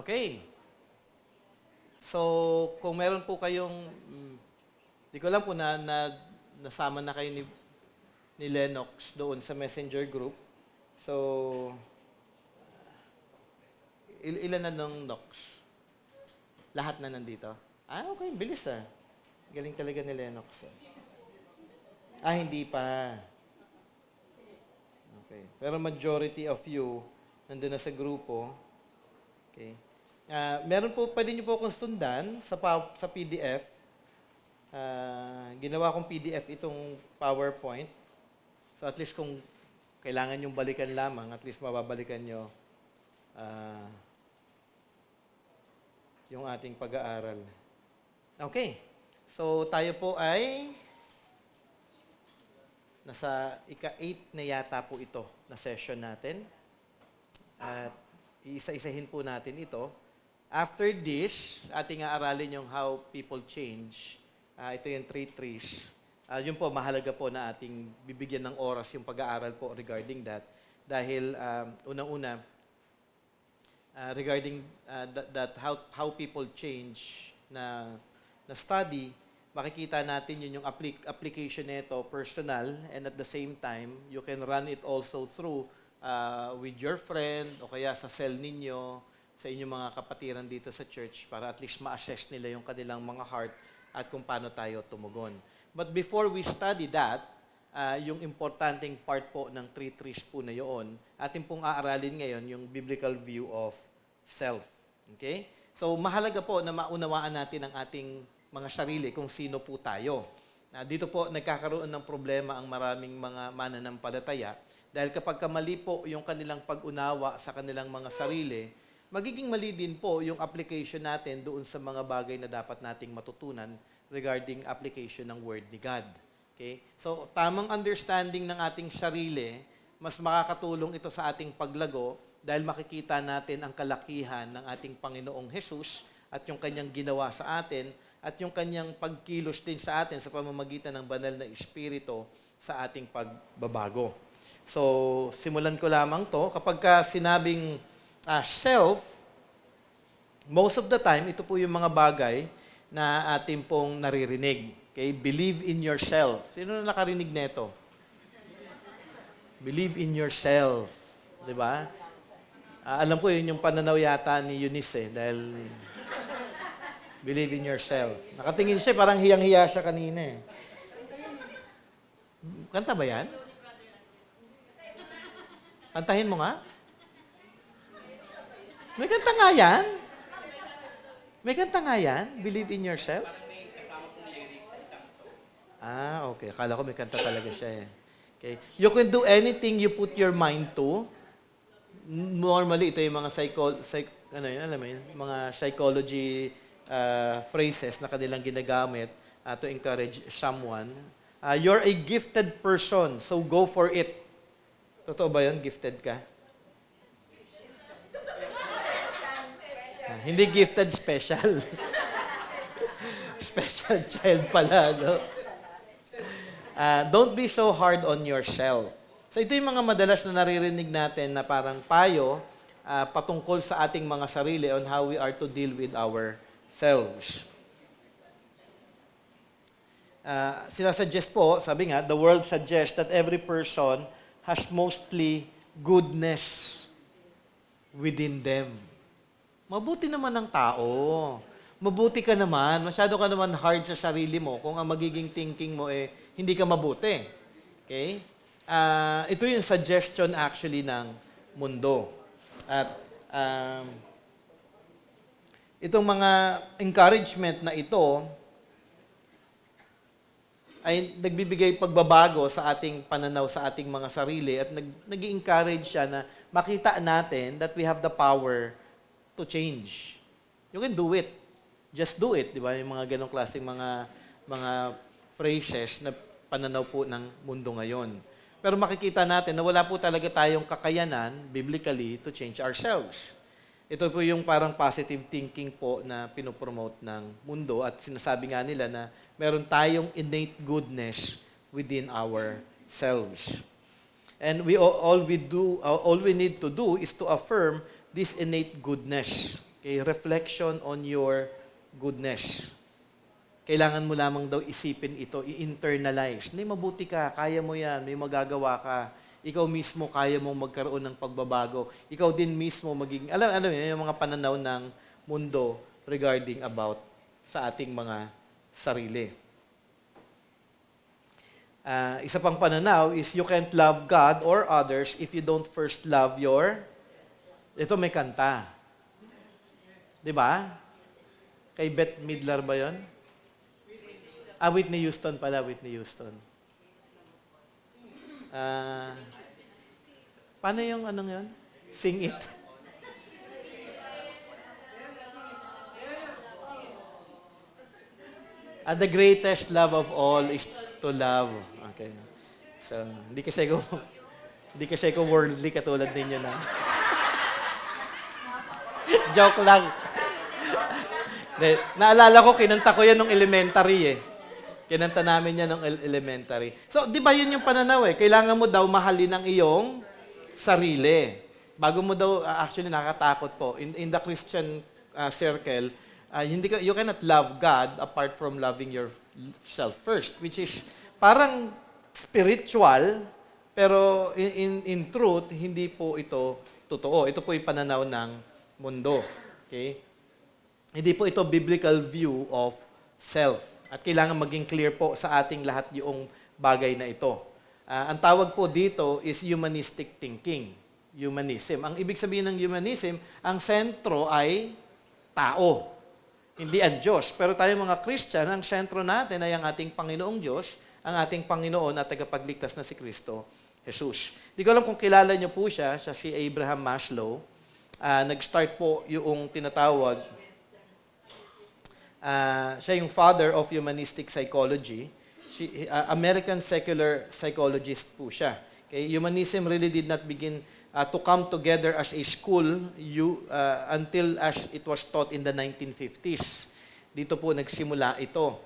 Okay. So, kung meron po kayong, di ko alam po nasama na kayo ni Lennox doon sa messenger group. So, ilan na ng Nox? Lahat na nandito? Okay. Bilis Galing talaga ni Lennox. Hindi pa. Okay. Pero majority of you nandun na sa grupo. Okay. Meron po, pwede nyo po akong sundan sa PDF. Ginawa kong PDF itong PowerPoint. So at least kung kailangan nyong balikan lamang, at least mababalikan nyo yung ating pag-aaral. Okay. So tayo po ay nasa ika-8 na yata po ito na session natin. At iisa-isahin po natin ito. After this, ating aaralin yung how people change. Ito yung 3 trees. Yun po, mahalaga po na ating bibigyan ng oras yung pag-aaral po regarding that. Dahil unang-una, regarding that how people change na study, makikita natin yun yung application nito personal, and at the same time, you can run it also through with your friend o kaya sa cell ninyo, sa inyong mga kapatiran dito sa church para at least ma-assess nila yung kanilang mga heart at kung paano tayo tumugon. But before we study that, yung importanteng part po ng 3 trees po na yun, atin pong aaralin ngayon yung biblical view of self. Okay? So mahalaga po na maunawaan natin ang ating mga sarili kung sino po tayo. Dito po nagkakaroon ng problema ang maraming mga mananampalataya dahil kapag mali po yung kanilang pag-unawa sa kanilang mga sarili, magiging mali din po yung application natin doon sa mga bagay na dapat nating matutunan regarding application ng Word ni God. Okay? So, tamang understanding ng ating sarili, mas makakatulong ito sa ating paglago dahil makikita natin ang kalakihan ng ating Panginoong Jesus at yung kanyang ginawa sa atin at yung kanyang pagkilos din sa atin sa pamamagitan ng banal na Espiritu sa ating pagbabago. So, simulan ko lamang to. Kapag sinabing self, most of the time, ito po yung mga bagay na ating pong naririnig. Okay? Believe in yourself. Sino na nakarinig nito? Believe in yourself. Diba? Alam ko yun yung pananaw yata ni Eunice dahil believe in yourself. Nakatingin siya, parang hiyang-hiya siya kanina Kanta ba yan? Kantahin mo nga. May kanta nga yan? May kanta nga yan? Believe in yourself? Okay. Akala ko may kanta talaga siya Okay. You can do anything you put your mind to. Normally, ito yung mga mga psychology phrases na kanilang ginagamit to encourage someone. You're a gifted person, so go for it. Totoo ba yun? Gifted ka? Hindi gifted, special. Special child pala, no? Don't be so hard on yourself. So ito yung mga madalas na naririnig natin na parang payo patungkol sa ating mga sarili on how we are to deal with ourselves. Sinasuggest po, sabi nga, the world suggests that every person has mostly goodness within them. Mabuti naman ang tao. Mabuti ka naman. Masyado ka naman hard sa sarili mo kung ang magiging thinking mo hindi ka mabuti. Okay? Ito yung suggestion actually ng mundo. At itong mga encouragement na ito ay nagbibigay pagbabago sa ating pananaw sa ating mga sarili at nag-encourage siya na makita natin that we have the power to change. You can do it. Just do it, di ba? Yung mga ganong klaseng mga phrases na pananaw po ng mundo ngayon. Pero makikita natin na wala po talaga tayong kakayanan, biblically, to change ourselves. Ito po yung parang positive thinking po na pinopromote ng mundo at sinasabi nga nila na meron tayong innate goodness within ourselves. And all we need to do is to affirm this innate goodness. Okay, reflection on your goodness. Kailangan mo lamang daw isipin ito, i-internalize. Hindi, mabuti ka, kaya mo yan, may magagawa ka. Ikaw mismo kaya mong magkaroon ng pagbabago. Ikaw din mismo magiging, alam yung mga pananaw ng mundo regarding about sa ating mga sarili. Isa pang pananaw is you can't love God or others if you don't first love ito may kanta. Di ba? Kay Bette Midler ba yun? Whitney Houston pala, Whitney Houston. Paano yung anong yun? Sing it. The greatest love of all is to love. Okay. So, hindi kasi ko worldly katulad ninyo na. Joke lang. Naalala ko, kinanta ko yan nung elementary eh. Kinanta namin yan nung elementary. So, di ba yun yung pananaw eh? Kailangan mo daw mahalin ang iyong sarili. Bago mo daw, actually nakakatakot po, in the Christian circle, you cannot love God apart from loving yourself first, which is parang spiritual, pero in truth, hindi po ito totoo. Ito po yung pananaw ng mundo. Okay? Hindi po ito biblical view of self. At kailangan maging clear po sa ating lahat yung bagay na ito. Ang tawag po dito is humanistic thinking. Humanism. Ang ibig sabihin ng humanism, ang sentro ay tao. Hindi ang Diyos. Pero tayo mga Christian, ang sentro natin ay ang ating Panginoong Diyos, ang ating Panginoon at tagapagligtas na si Kristo, Jesus. Di ko alam kung kilala niyo po siya si Abraham Maslow. Nag-start po yung tinatawag, siya yung father of humanistic psychology. American secular psychologist po siya. Okay? Humanism really did not begin to come together as a school until as it was taught in the 1950s. Dito po nagsimula ito.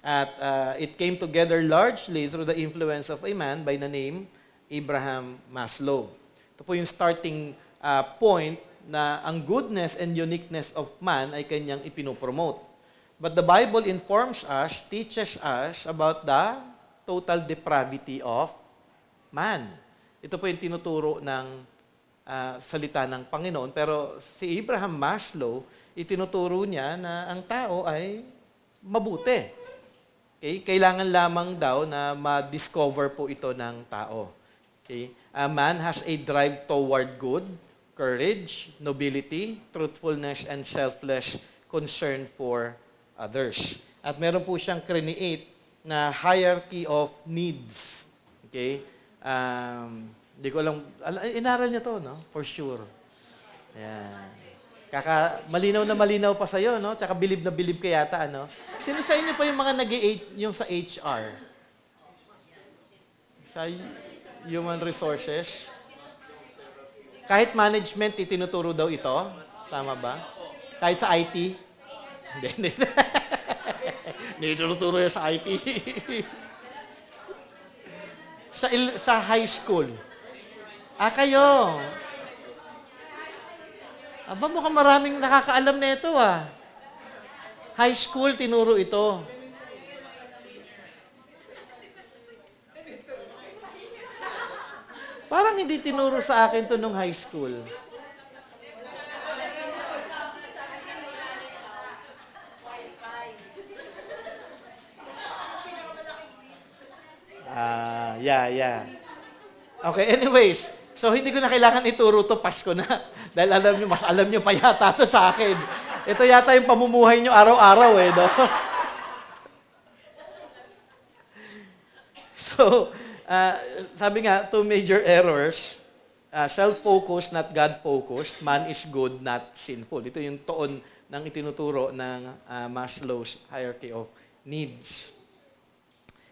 At it came together largely through the influence of a man by the name Abraham Maslow. Ito po yung starting point na ang goodness and uniqueness of man ay kanyang ipinopromote. But the Bible informs us, teaches us about the total depravity of man. Ito po yung tinuturo ng salita ng Panginoon. Pero si Abraham Maslow, itinuturo niya na ang tao ay mabuti. Okay? Kailangan lamang daw na ma-discover po ito ng tao. Okay? A man has a drive toward good, courage, nobility, truthfulness, and selfless concern for others. At meron po siyang create na hierarchy of needs. Okay? Hindi ko alam, inaral niya to, no? For sure. Ayan. Malinaw na malinaw pa sa'yo, no? Tsaka bilib na bilib ka yata, ano? Sino sa inyo pa yung mga yung sa HR? Sa human resources? Kahit management, itinuturo daw ito? Tama ba? Kahit sa IT? Hindi. Hindi tinuturo yan sa IT. sa high school. Kayo. Aba, mukhang maraming nakakaalam na ito, High school, tinuro ito. Parang hindi tinuro sa akin to nung high school. Yeah. Okay, anyways. So, hindi ko na kailangan ituro to, Pasko na. Dahil mas alam nyo pa yata to sa akin. Ito yata yung pamumuhay nyo araw-araw no? So, sabi nga, two major errors. Self-focused, not God-focused. Man is good, not sinful. Ito yung toon ng itinuturo ng Maslow's hierarchy of needs.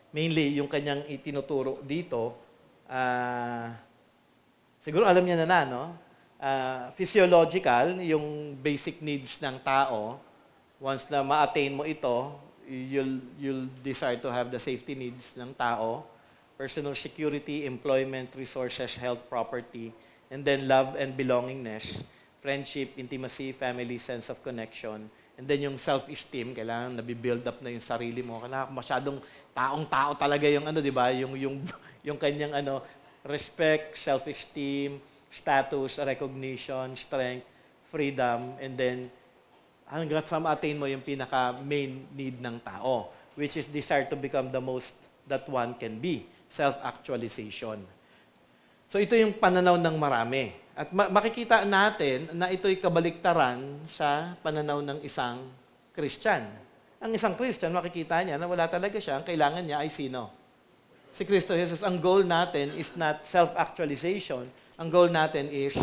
Mainly, yung kanyang itinuturo dito, siguro alam niya na, no? Physiological, yung basic needs ng tao. Once na ma-attain mo ito, you'll desire to have the safety needs ng tao. Personal security, employment, resources, health, property, and then love and belongingness. friendship, intimacy, family, sense of connection. And then yung self-esteem, kailangan nabibuild up na yung sarili mo. Kailangan masyadong taong-tao talaga yung ano, di ba? Yung kanyang ano, respect, self-esteem, status, recognition, strength, freedom, and then hanggang sa ma-attain mo yung pinaka-main need ng tao, which is desire to become the most that one can be, self-actualization. So ito yung pananaw ng marami. At makikita natin na ito'y kabaliktaran sa pananaw ng isang Christian. Ang isang Christian, makikita niya na wala talaga siya, ang kailangan niya ay sino? Si Kristo Jesus. Ang goal natin is not self-actualization. Ang goal natin is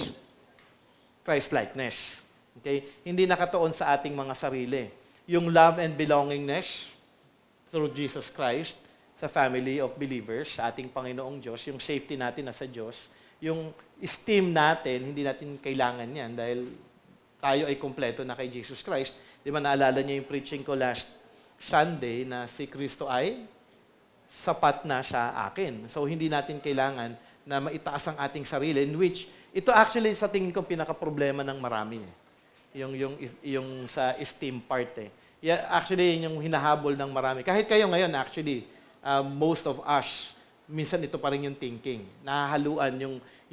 Christ-likeness. Okay? Hindi nakatuon sa ating mga sarili. Yung love and belongingness through Jesus Christ sa family of believers, sa ating Panginoong Diyos, yung safety natin nasa Diyos, yung esteem natin, hindi natin kailangan yan dahil tayo ay kumpleto na kay Jesus Christ. Di ba naalala niyo yung preaching ko last Sunday na si Kristo ay sapat na sa akin. So hindi natin kailangan na maitaas ang ating sarili, in which ito actually sa tingin ko pinaka-problema ng marami. Yung sa esteem part eh. Yeah, actually yung hinahabol ng marami. Kahit kayo ngayon actually, most of us, minsan ito pa rin yung thinking. Nahahaluan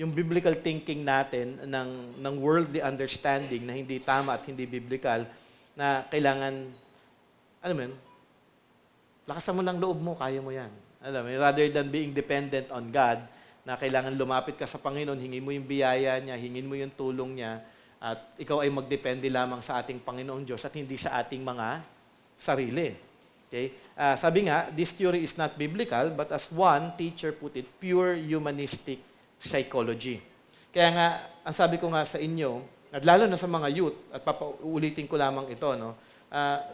yung biblical thinking natin ng worldly understanding na hindi tama at hindi biblical, na kailangan, alam mo yun, lakasan mo lang loob mo, kaya mo yan. Alam mo, rather than being dependent on God, na kailangan lumapit ka sa Panginoon, hingin mo yung biyaya niya, hingin mo yung tulong niya, at ikaw ay magdepende lamang sa ating Panginoong Diyos at hindi sa ating mga sarili. Okay? Sabi nga, this theory is not biblical, but as one teacher put it, pure humanistic psychology. Kaya nga, ang sabi ko nga sa inyo, at lalo na sa mga youth, at papaulitin ko lamang ito, no?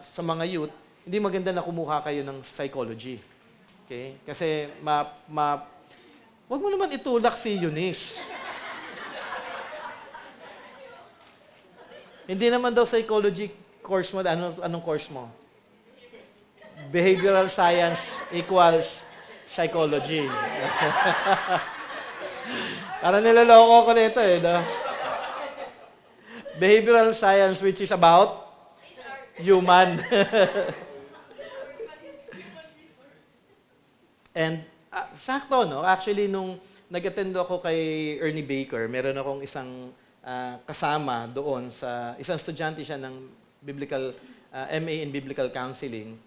Sa mga youth, hindi maganda na kumuha kayo ng psychology. Okay? Kasi wag mo naman itulak si Eunice. Hindi naman daw psychology course mo. Anong course mo? Behavioral science equals psychology. Parang nilaloko ko nito eh. No? Behavioral science, which is about human. And sakto, no? Actually, nung nag-attend ako kay Ernie Baker, meron akong isang kasama doon sa isang estudyante siya ng biblical MA in Biblical Counseling,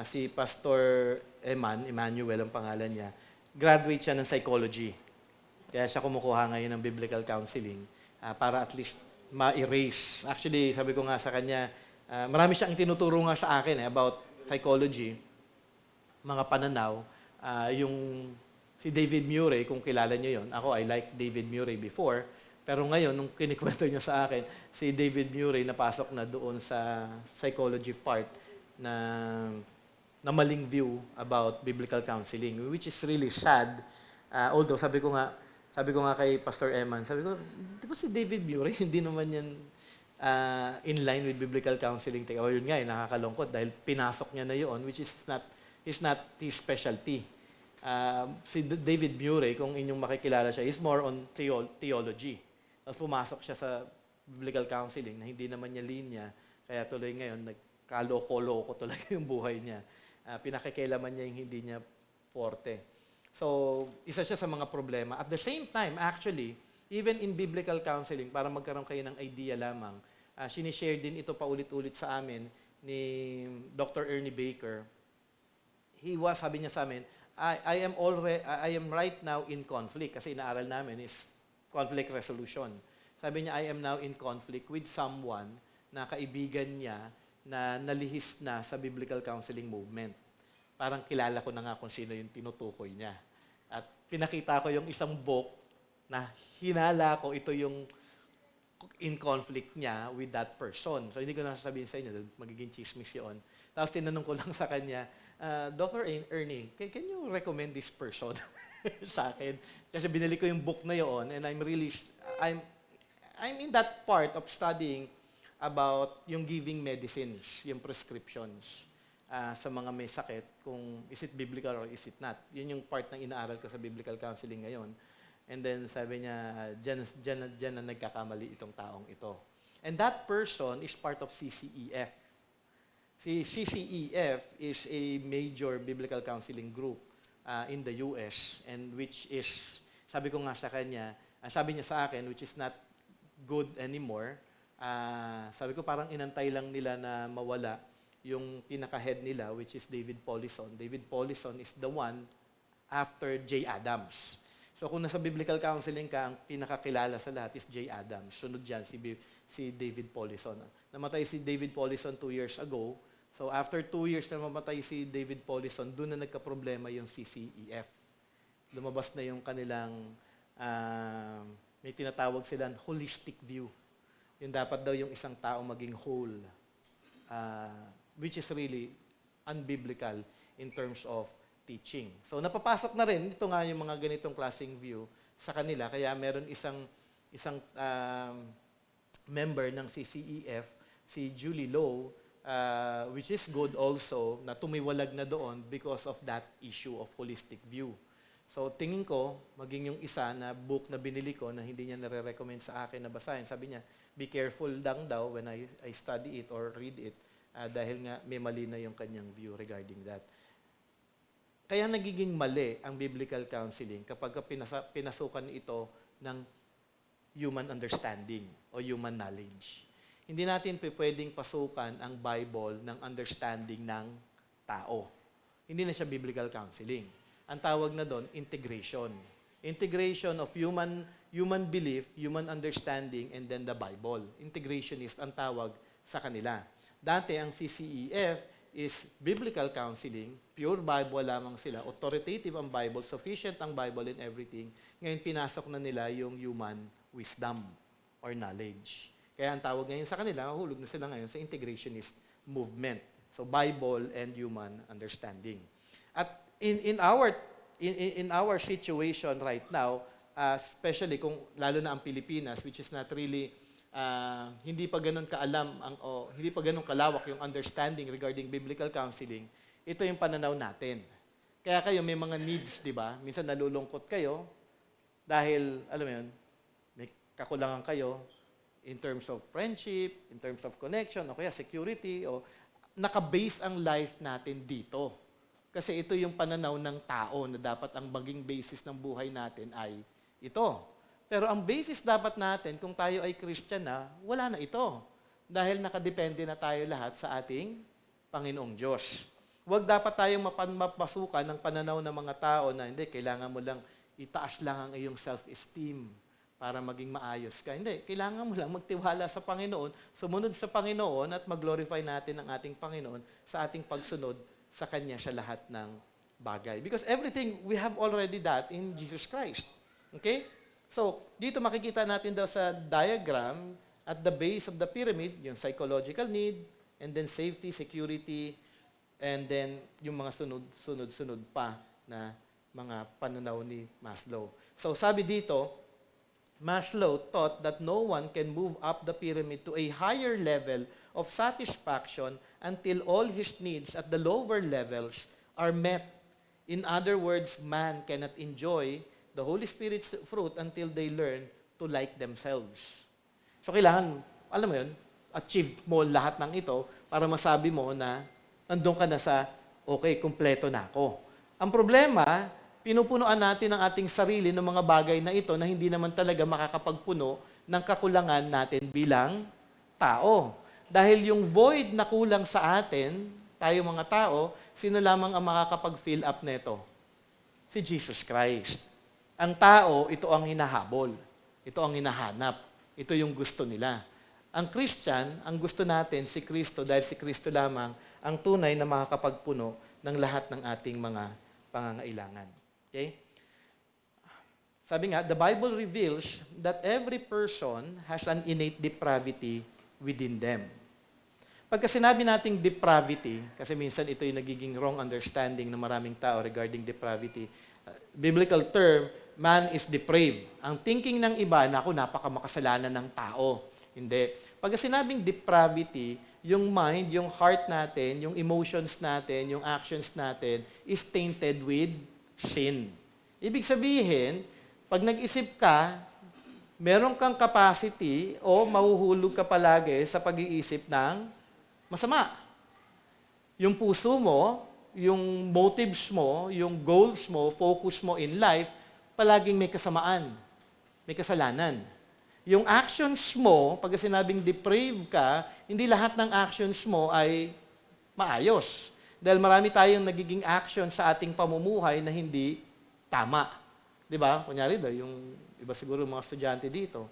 si Pastor Emmanuel ang pangalan niya. Graduate siya ng psychology. Kaya siya kumukuha ngayon ng biblical counseling para at least ma-erase. Actually, sabi ko nga sa kanya, marami siyang tinuturo nga sa akin about psychology, mga pananaw. Yung si David Murray, kung kilala niyo yon. Ako, I like David Murray before. Pero ngayon, nung kinikwento niya sa akin, si David Murray napasok na doon sa psychology part na maling view about biblical counseling, which is really sad. Although, sabi ko nga kay Pastor Eman, sabi ko, di ba si David Murray, hindi naman yan in line with biblical counseling. O yun nga, nakakalungkot dahil pinasok niya na yun, which is not his specialty. Si David Murray, kung inyong makikilala siya, is more on theology. Tapos pumasok siya sa biblical counseling na hindi naman niya linya, kaya tuloy ngayon, nagkaloko-loko talaga yung buhay niya. Pinakikialaman niya yung hindi niya forte. So, isa siya sa mga problema. At the same time, actually, even in biblical counseling, para magkaroon kayo ng idea lamang, sinishare din ito paulit-ulit sa amin ni Dr. Ernie Baker. Sabi niya sa amin, I am right now in conflict, kasi inaaral namin is conflict resolution. Sabi niya, I am now in conflict with someone na kaibigan niya na nalihis na sa biblical counseling movement. Parang kilala ko na nga kung sino yung tinutukoy niya. At pinakita ko yung isang book na hinala ko, ito yung in conflict niya with that person. So hindi ko na sasabihin sa inyo, magiging chismis yun. Tapos tinanong ko lang sa kanya, Dr. Ernie, can you recommend this person sa akin? Kasi binili ko yung book na yun and I'm in that part of studying about yung giving medicines, yung prescriptions sa mga may sakit, kung is it biblical or is it not. Yun yung part ng inaaral ko sa biblical counseling ngayon. And then sabi niya, dyan na nagkakamali itong taong ito. And that person is part of CCEF. Si CCEF is a major biblical counseling group in the US, and which is, sabi ko nga sa kanya, sabi niya sa akin, which is not good anymore. Sabi ko parang inantay lang nila na mawala yung pinaka-head nila, which is David Paulison. David Paulison is the one after J. Adams. So kung nasa biblical counseling ka, ang pinakakilala sa lahat is J. Adams. Sunod dyan, si David Paulison. Namatay si David Paulison 2 years ago. So after 2 years na mamatay si David Paulison, doon na nagka-problema yung CCEF. Lumabas na yung kanilang, may tinatawag silang holistic view. Yung dapat daw yung isang tao maging whole. Which is really unbiblical in terms of teaching. So napapasok na rin, ito nga yung mga ganitong klaseng view sa kanila. Kaya meron isang member ng CCEF, si Julie Lowe, which is good also, na tumiwalag na doon because of that issue of holistic view. So tingin ko, maging yung isa na book na binili ko na hindi niya nare-recommend sa akin na basahin, sabi niya, be careful lang daw when I study it or read it dahil nga may mali na yung kanyang view regarding that. Kaya nagiging mali ang biblical counseling kapag pinasukan ito ng human understanding o human knowledge. Hindi natin pwedeng pasukan ang Bible ng understanding ng tao. Hindi na siya biblical counseling. Ang tawag na doon, integration. Integration of human belief, human understanding, and then the Bible. Integrationist ang tawag sa kanila. Dati ang CCEF is biblical counseling, pure Bible lamang sila, authoritative ang Bible, sufficient ang Bible in everything. Ngayon, pinasok na nila yung human wisdom or knowledge. Kaya ang tawag ngayon sa kanila, mahulog na sila ngayon sa integrationist movement. So, Bible and human understanding. At in our situation right now, especially kung lalo na ang Pilipinas, which is not really hindi pa ganun kaalam hindi pa ganun kalawak yung understanding regarding biblical counseling, ito yung pananaw natin. Kaya kayo may mga needs, di ba? Minsan nalulungkot kayo dahil, alam mo yun, may kakulangan kayo in terms of friendship, in terms of connection, o kaya security, o naka-base ang life natin dito. Kasi ito yung pananaw ng tao na dapat ang maging basis ng buhay natin ay ito. Pero ang basis dapat natin, kung tayo ay Christian na, wala na ito. Dahil nakadepende na tayo lahat sa ating Panginoong Diyos. Huwag dapat tayong mapasukan ng pananaw ng mga tao na hindi, kailangan mo lang itaas lang ang iyong self-esteem para maging maayos ka. Hindi, kailangan mo lang magtiwala sa Panginoon, sumunod sa Panginoon at mag-glorify natin ang ating Panginoon sa ating pagsunod sa Kanya sa lahat ng bagay. Because everything, we have already that in Jesus Christ. Okay? So, dito makikita natin daw sa diagram, at the base of the pyramid, yung psychological need, and then safety, security, and then yung mga sunod-sunod pa na mga pananaw ni Maslow. So, sabi dito, Maslow taught that no one can move up the pyramid to a higher level of satisfaction until all his needs at the lower levels are met. In other words, man cannot enjoy the Holy Spirit's fruit until they learn to like themselves. So kailangan, alam mo yun, achieve mo lahat ng ito para masabi mo na nandun ka na sa, okay, kumpleto na ako. Ang problema, pinupunuan natin ang ating sarili ng mga bagay na ito na hindi naman talaga makakapagpuno ng kakulangan natin bilang tao. Dahil yung void na kulang sa atin, tayo mga tao, sino lamang ang makakapag-fill up nito? Si Jesus Christ. Ang tao, ito ang hinahabol. Ito ang hinahanap. Ito yung gusto nila. Ang Christian, ang gusto natin, si Kristo, dahil si Kristo lamang ang tunay na makakapagpuno ng lahat ng ating mga pangangailangan. Okay? Sabi nga, the Bible reveals that every person has an innate depravity within them. Pagka sinabi nating depravity, kasi minsan ito yung nagiging wrong understanding ng maraming tao regarding depravity, biblical term, man is depraved. Ang thinking ng iba, naku, napakamakasalanan ng tao. Hindi. Pag sinabing depravity, yung mind, yung heart natin, yung emotions natin, yung actions natin, is tainted with sin. Ibig sabihin, Pag nag-isip ka, meron kang capacity o mahuhulog ka palagi sa pag-iisip ng masama. Yung puso mo, yung motives mo, yung goals mo, focus mo in life, palaging may kasamaan, may kasalanan. Yung actions mo, pag sinabing depraved ka, hindi lahat ng actions mo ay maayos. Dahil marami tayong nagiging action sa ating pamumuhay na hindi tama. Di ba? Kunyari daw, yung iba siguro mga estudyante dito,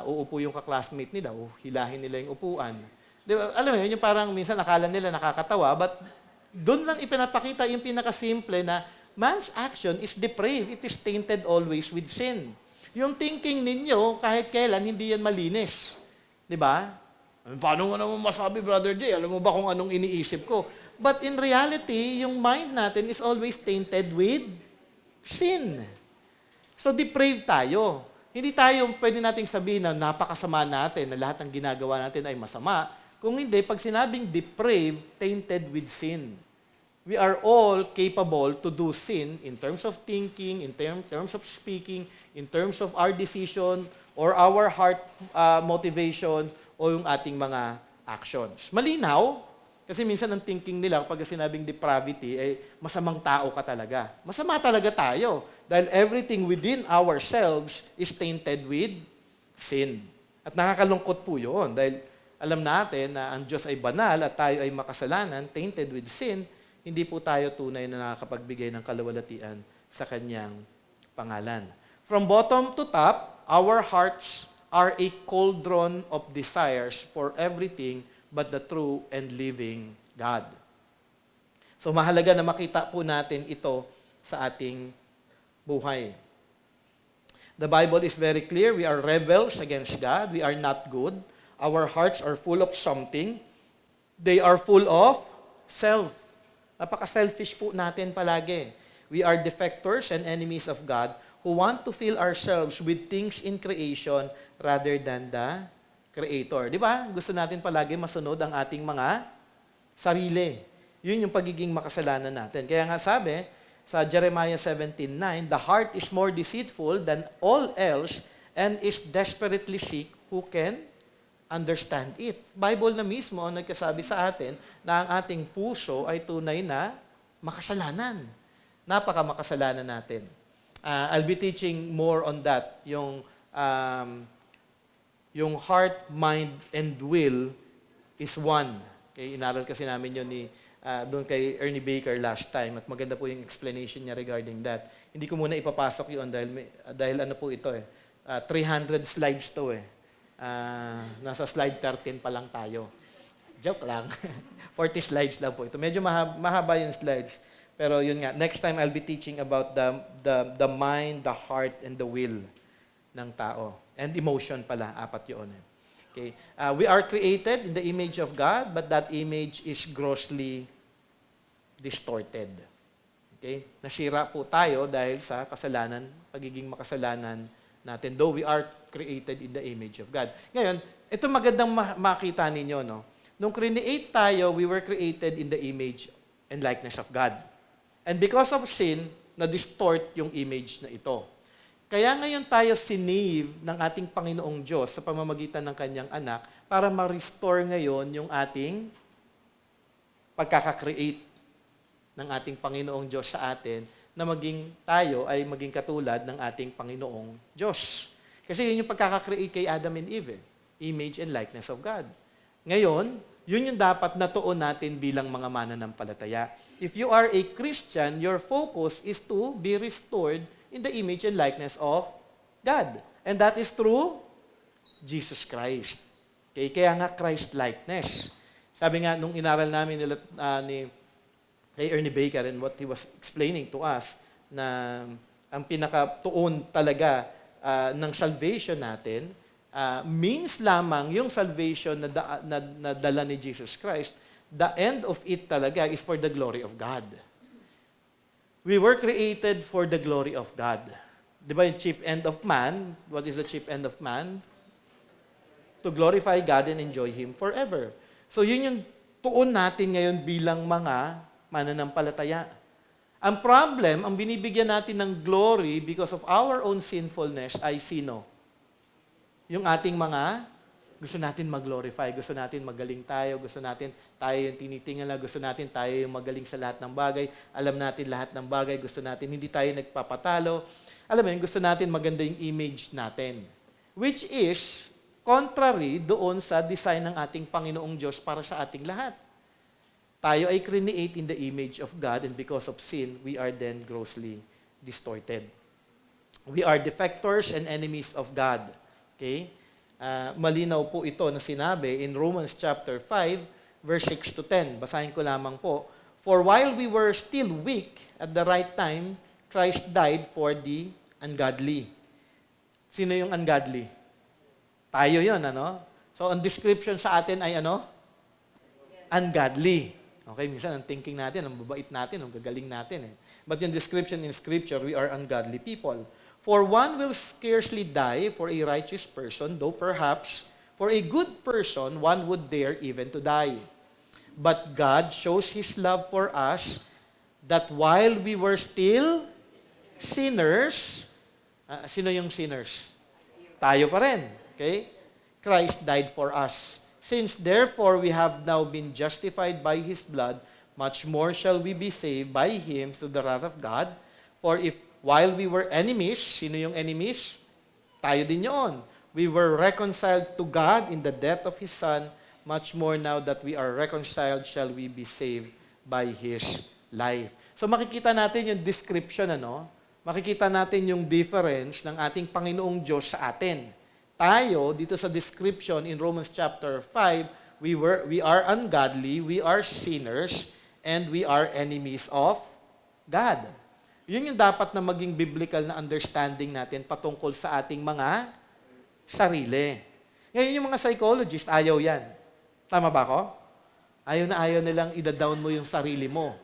uupo yung kaklasmate nila, hilahin nila yung upuan. Di ba? Alam mo yun, yung parang minsan akala nila nakakatawa, but doon lang ipinapakita yung pinakasimple na man's action is depraved. It is tainted always with sin. Yung thinking ninyo, kahit kailan, hindi yan malinis. Di ba? Paano mo naman masabi, Brother Jay? Alam mo ba kung anong iniisip ko? But in reality, yung mind natin is always tainted with sin. So depraved tayo. Hindi tayo pwede nating sabihin na napakasama natin, na lahat ng ginagawa natin ay masama. Kung hindi, pag sinabing depraved, tainted with sin. We are all capable to do sin in terms of thinking, in terms of speaking, in terms of our decision, or our heart motivation, o yung ating mga actions. Malinaw, kasi minsan ang thinking nila, pag sinabing depravity, ay masamang tao ka talaga. Masama talaga tayo. Dahil everything within ourselves is tainted with sin. At nakakalungkot po yun. Dahil alam natin na ang Diyos ay banal at tayo ay makasalanan, tainted with sin, hindi po tayo tunay na nakakapagbigay ng kaluwalhatian sa Kanyang pangalan. From bottom to top, our hearts are a cauldron of desires for everything but the true and living God. So mahalaga na makita po natin ito sa ating buhay. The Bible is very clear. We are rebels against God. We are not good. Our hearts are full of something. They are full of self. Napaka-selfish po natin palagi. We are defectors and enemies of God who want to fill ourselves with things in creation rather than the Creator. Di ba? Gusto natin palagi masunod ang ating mga sarili. Yun yung pagiging makasalanan natin. Kaya nga sabi, sa Jeremiah 17:9, the heart is more deceitful than all else and is desperately sick. Who can understand it? Bible na mismo ang nagkasabi sa atin na ang ating puso ay tunay na makasalanan. Napaka-makasalanan natin. I'll be teaching more on that, yung heart, mind, and will is one. Okay, inaral kasi namin yun doon kay Ernie Baker last time at maganda po yung explanation niya regarding that. Hindi ko muna ipapasok yun dahil ano po ito 300 slides to nasa slide 13 pa lang tayo. Joke lang. 40 slides lang po ito. Medyo mahaba yung slides. Pero yun nga, next time I'll be teaching about the mind, the heart, and the will ng tao. And emotion pala, 4 yun. Okay. We are created in the image of God, but that image is grossly distorted. Okay? Nasira po tayo dahil sa kasalanan, pagiging makasalanan natin. Though we are created in the image of God. Ngayon, ito magandang makita ninyo, no? Nung create tayo, we were created in the image and likeness of God. And because of sin, na-distort yung image na ito. Kaya ngayon tayo sinave ng ating Panginoong Diyos sa pamamagitan ng Kanyang anak para ma-restore ngayon yung ating pagkaka-create ng ating Panginoong Diyos sa atin na tayo ay maging katulad ng ating Panginoong Diyos. Kasi yun yung pagkaka-create kay Adam and Eve, image and likeness of God. Ngayon, yun yung dapat natuon natin bilang mga mananampalataya. If you are a Christian, your focus is to be restored in the image and likeness of God. And that is through Jesus Christ. Okay? Kaya nga Christ-likeness. Sabi nga, nung inaral namin kay Ernie Baker and what he was explaining to us, na ang pinakatuon talaga ng salvation natin, means lamang yung salvation na dala ni Jesus Christ, the end of it talaga is for the glory of God. We were created for the glory of God. Di ba yung chief end of man? What is the chief end of man? To glorify God and enjoy Him forever. So yun yung tuon natin ngayon bilang mga mananampalataya. Ang problem, ang binibigyan natin ng glory because of our own sinfulness ay sino? Yung ating mga gusto natin mag-glorify, gusto natin magaling tayo, gusto natin tayo yung tinitingala, gusto natin tayo yung magaling sa lahat ng bagay, alam natin lahat ng bagay, gusto natin hindi tayo nagpapatalo. Alam mo yun, gusto natin maganda yung image natin. Which is contrary doon sa design ng ating Panginoong Diyos para sa ating lahat. Tayo ay create in the image of God, and because of sin, we are then grossly distorted. We are defectors and enemies of God. Okay? Malinaw po ito na sinabi in Romans chapter 5, verse 6 to 10. Basahin ko lamang po. For while we were still weak, at the right time, Christ died for the ungodly. Sino yung ungodly? Tayo yon, ano? So, ang description sa atin ay ano? Ungodly. Okay, minsan ang thinking natin, ang babait natin, ang gagaling natin. But yung description in Scripture, we are ungodly people. For one will scarcely die for a righteous person, though perhaps for a good person, one would dare even to die. But God shows His love for us, that while we were still sinners, sino yung sinners? Tayo pa rin. Okay? Christ died for us. Since therefore we have now been justified by His blood, much more shall we be saved by Him through the wrath of God. For if while we were enemies, sino yung enemies? Tayo din yun. We were reconciled to God in the death of His Son, much more now that we are reconciled shall we be saved by His life. So makikita natin yung description, ano? Makikita natin yung difference ng ating Panginoong Diyos sa atin. Tayo, dito sa description in Romans chapter 5, we are ungodly, we are sinners, and we are enemies of God. Yun yung dapat na maging biblical na understanding natin patungkol sa ating mga sarili. Ngayon yung mga psychologist, ayaw yan. Tama ba ako? Ayaw na ayaw nilang ida-down mo yung sarili mo.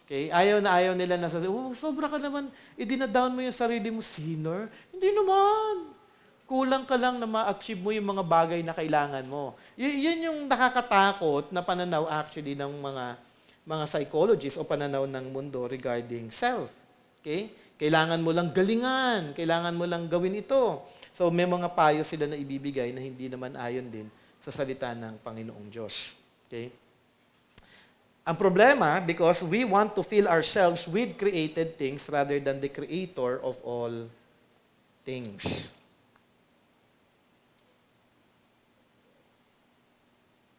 Okay? Ayaw na ayaw nila na sobra ka naman, idina-down mo yung sarili mo, sinner. Hindi naman. Kulang ka lang na ma-achieve mo yung mga bagay na kailangan mo. Yun yung nakakatakot na pananaw actually ng mga psychologists o pananaw ng mundo regarding self. Okay? Kailangan mo lang galingan. Kailangan mo lang gawin ito. So, may mga payo sila na ibibigay na hindi naman ayon din sa salita ng Panginoong Diyos. Okay? Ang problema, because we want to fill ourselves with created things rather than the Creator of all things.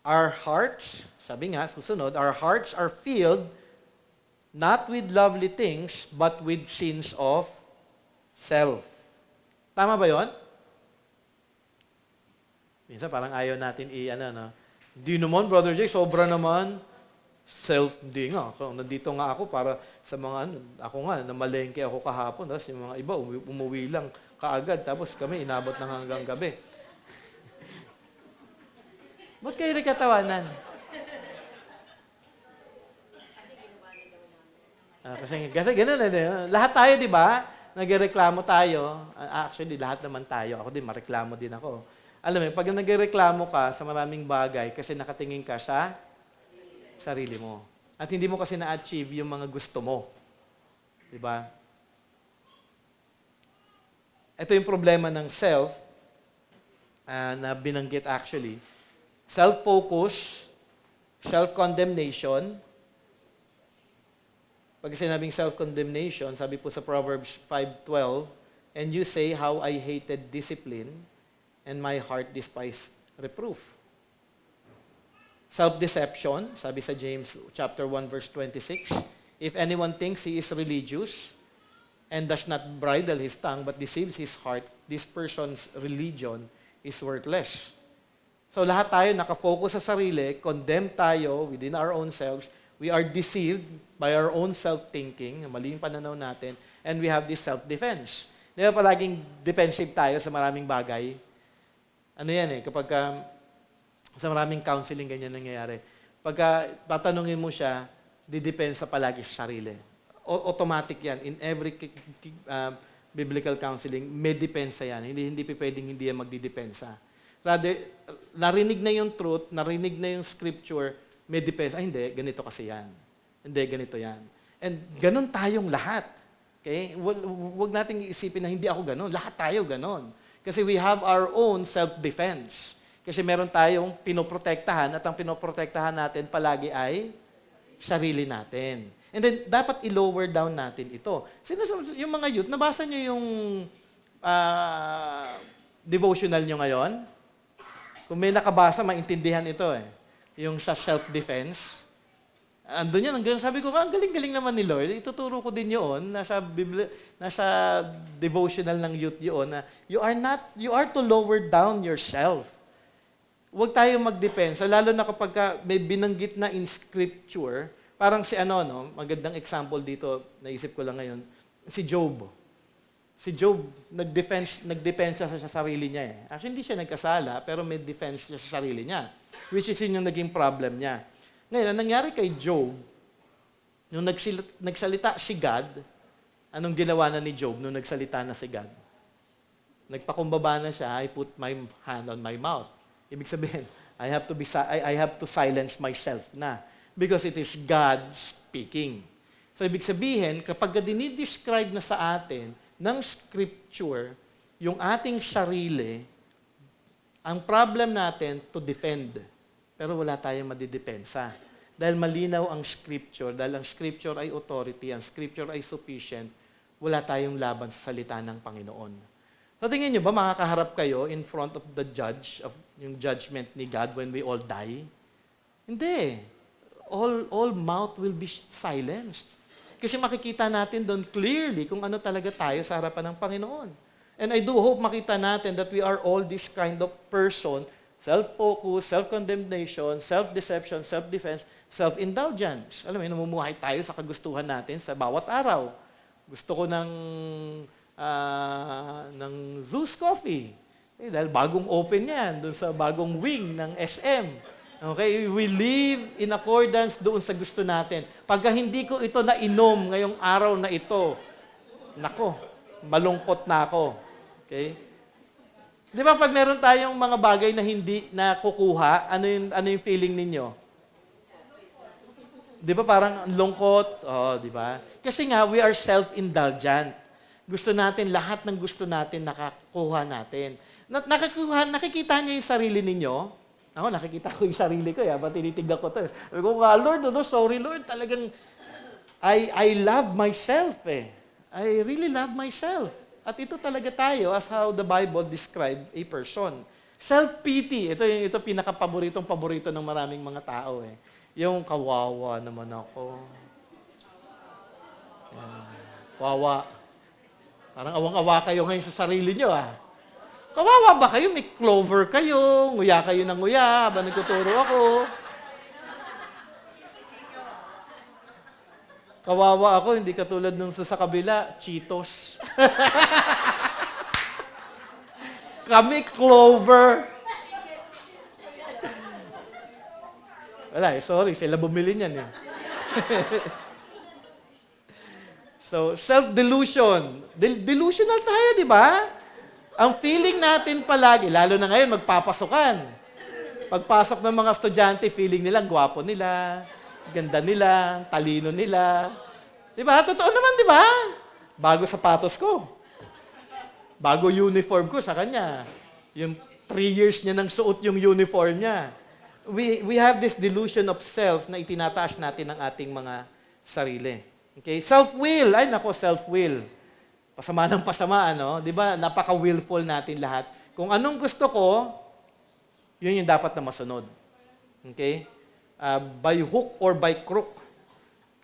Our hearts, sabi nga, susunod, our hearts are filled not with lovely things, but with sins of self. Tama ba yon? Minsan parang ayaw natin Hindi naman, Brother Jake, sobra naman. Self, hindi nga. So, nandito nga ako para sa mga, ako nga, namalengke ako kahapon, tapos yung mga iba, umuwi lang kaagad, tapos kami, inabot ng hanggang gabi. Ba't kayo nagkatawanan? Kasi ganun lahat tayo, di ba? Nagreklamo tayo. Actually, lahat naman tayo. Ako din, mareklamo din ako. Alam mo, pag nagreklamo ka sa maraming bagay kasi nakatingin ka sa sarili mo. At hindi mo kasi na-achieve yung mga gusto mo. Di ba? Ito yung problema ng self na binanggit actually. Self-focus, self-condemnation. Pag sinabing self-condemnation, sabi po sa Proverbs 5:12, and you say, how I hated discipline, and my heart despised reproof. Self-deception, sabi sa James chapter 1, verse 26, if anyone thinks he is religious, and does not bridle his tongue, but deceives his heart, this person's religion is worthless. So lahat tayo nakafocus sa sarili, condemn tayo within our own selves, we are deceived by our own self-thinking, mali yung pananaw natin, and we have this self-defense. Di ba palaging defensive tayo sa maraming bagay? Ano yan kapag sa maraming counseling ganyan nangyayari. Pagka tatanungin mo siya, didepensa palagi sa sarili. Automatic yan. In every biblical counseling, may depensa yan. Hindi pwedeng hindi yan magdidepensa. Rather, narinig na yung truth, narinig na yung scripture, may depensa. Hindi, ganito kasi yan. Hindi, ganito yan. And ganun tayong lahat. Okay? Huwag nating iisipin na hindi ako ganun. Lahat tayo ganun. Kasi we have our own self-defense. Kasi meron tayong pinoprotektahan at ang pinoprotektahan natin palagi ay sarili natin. And then, dapat i-lower down natin ito. Yung mga youth, nabasa nyo yung devotional nyo ngayon? Kung may nakabasa, maintindihan ito eh. Yung sa self-defense. Andun yan, sabi ko, ang galing-galing naman ni Lord. Ituturo ko din yun, nasa devotional ng youth yun, na you are to lower down yourself. Huwag tayo magdepensa, lalo na kapag may binanggit na in scripture, parang si magandang example dito, naisip ko lang ngayon, si Job. Si Job, nagdepensa siya sa sarili niya eh. Actually, hindi siya nagkasala, pero may defense siya sa sarili niya, which is yun yung naging problem niya. Ngayon, ang nangyari kay Job, nung nagsalita si God, anong ginawa na ni Job nung nagsalita na si God? Nagpakumbaba na siya, I put my hand on my mouth. Ibig sabihin, I have to silence myself na because it is God speaking. So ibig sabihin, kapag dinidescribe na sa atin ng scripture, yung ating sarili, ang problem natin to defend. Pero wala tayong madidepensa. Dahil malinaw ang scripture, dahil ang scripture ay authority, ang scripture ay sufficient, wala tayong laban sa salita ng Panginoon. So tingin nyo ba, makakaharap kayo in front of the judge, of yung judgment ni God when we all die? Hindi. All mouth will be silenced. Kasi makikita natin doon clearly kung ano talaga tayo sa harapan ng Panginoon. And I do hope makita natin that we are all this kind of person, self-focus, self-condemnation, self-deception, self-defense, self-indulgence. Alam mo, namumuhay tayo sa kagustuhan natin sa bawat araw. Gusto ko ng Zeus Coffee. Dahil bagong open yan, doon sa bagong wing ng SM. Okay? We live in accordance doon sa gusto natin. Pagka hindi ko ito nainom ngayong araw na ito, nako, malungkot na ako. Okay? Di ba pag meron tayong mga bagay na hindi nakukuha, ano yung feeling ninyo? Di ba parang lungkot? Di ba? Kasi nga, we are self-indulgent. Gusto natin, lahat ng gusto natin, nakakuha natin. Nakikita niyo yung sarili ninyo? Ako, nakikita ko yung sarili ko. Ba't tinitignan ko ito? Sabi ko, Lord, sorry Lord, talagang I love myself eh. I really love myself. At ito talaga tayo as how the Bible describe a person. Self-pity, ito pinaka-paborito ng maraming mga tao eh. Yung kawawa naman ako. Kawawa. Parang awang-awa kayo ngayon sa sarili nyo ah. Kawawa ba kayo? May clover kayo, nguya kayo ng nguya, habang nagtuturo ako. Kawawa ako, hindi katulad nung sa kabila, Cheetos. Kami, clover. Wala sorry, sila bumili niyan eh. So, self-delusion. Delusional tayo, di ba? Ang feeling natin palagi, lalo na ngayon, magpapasukan. Pagpasok ng mga estudyante, feeling nila, gwapo nila, ganda nila, talino nila. Di ba? Totoo naman, di ba? Bago sapatos ko. Bago uniform ko sa kanya. Yung 3 years niya nang suot yung uniform niya. We have this delusion of self na itinataas natin ng ating mga sarili. Okay? Self-will. Ay, nako, self-will. Pasama ng pasama, ano? Di ba? Napaka-willful natin lahat. Kung anong gusto ko, yun yung dapat na masunod. Okay? By hook or by crook,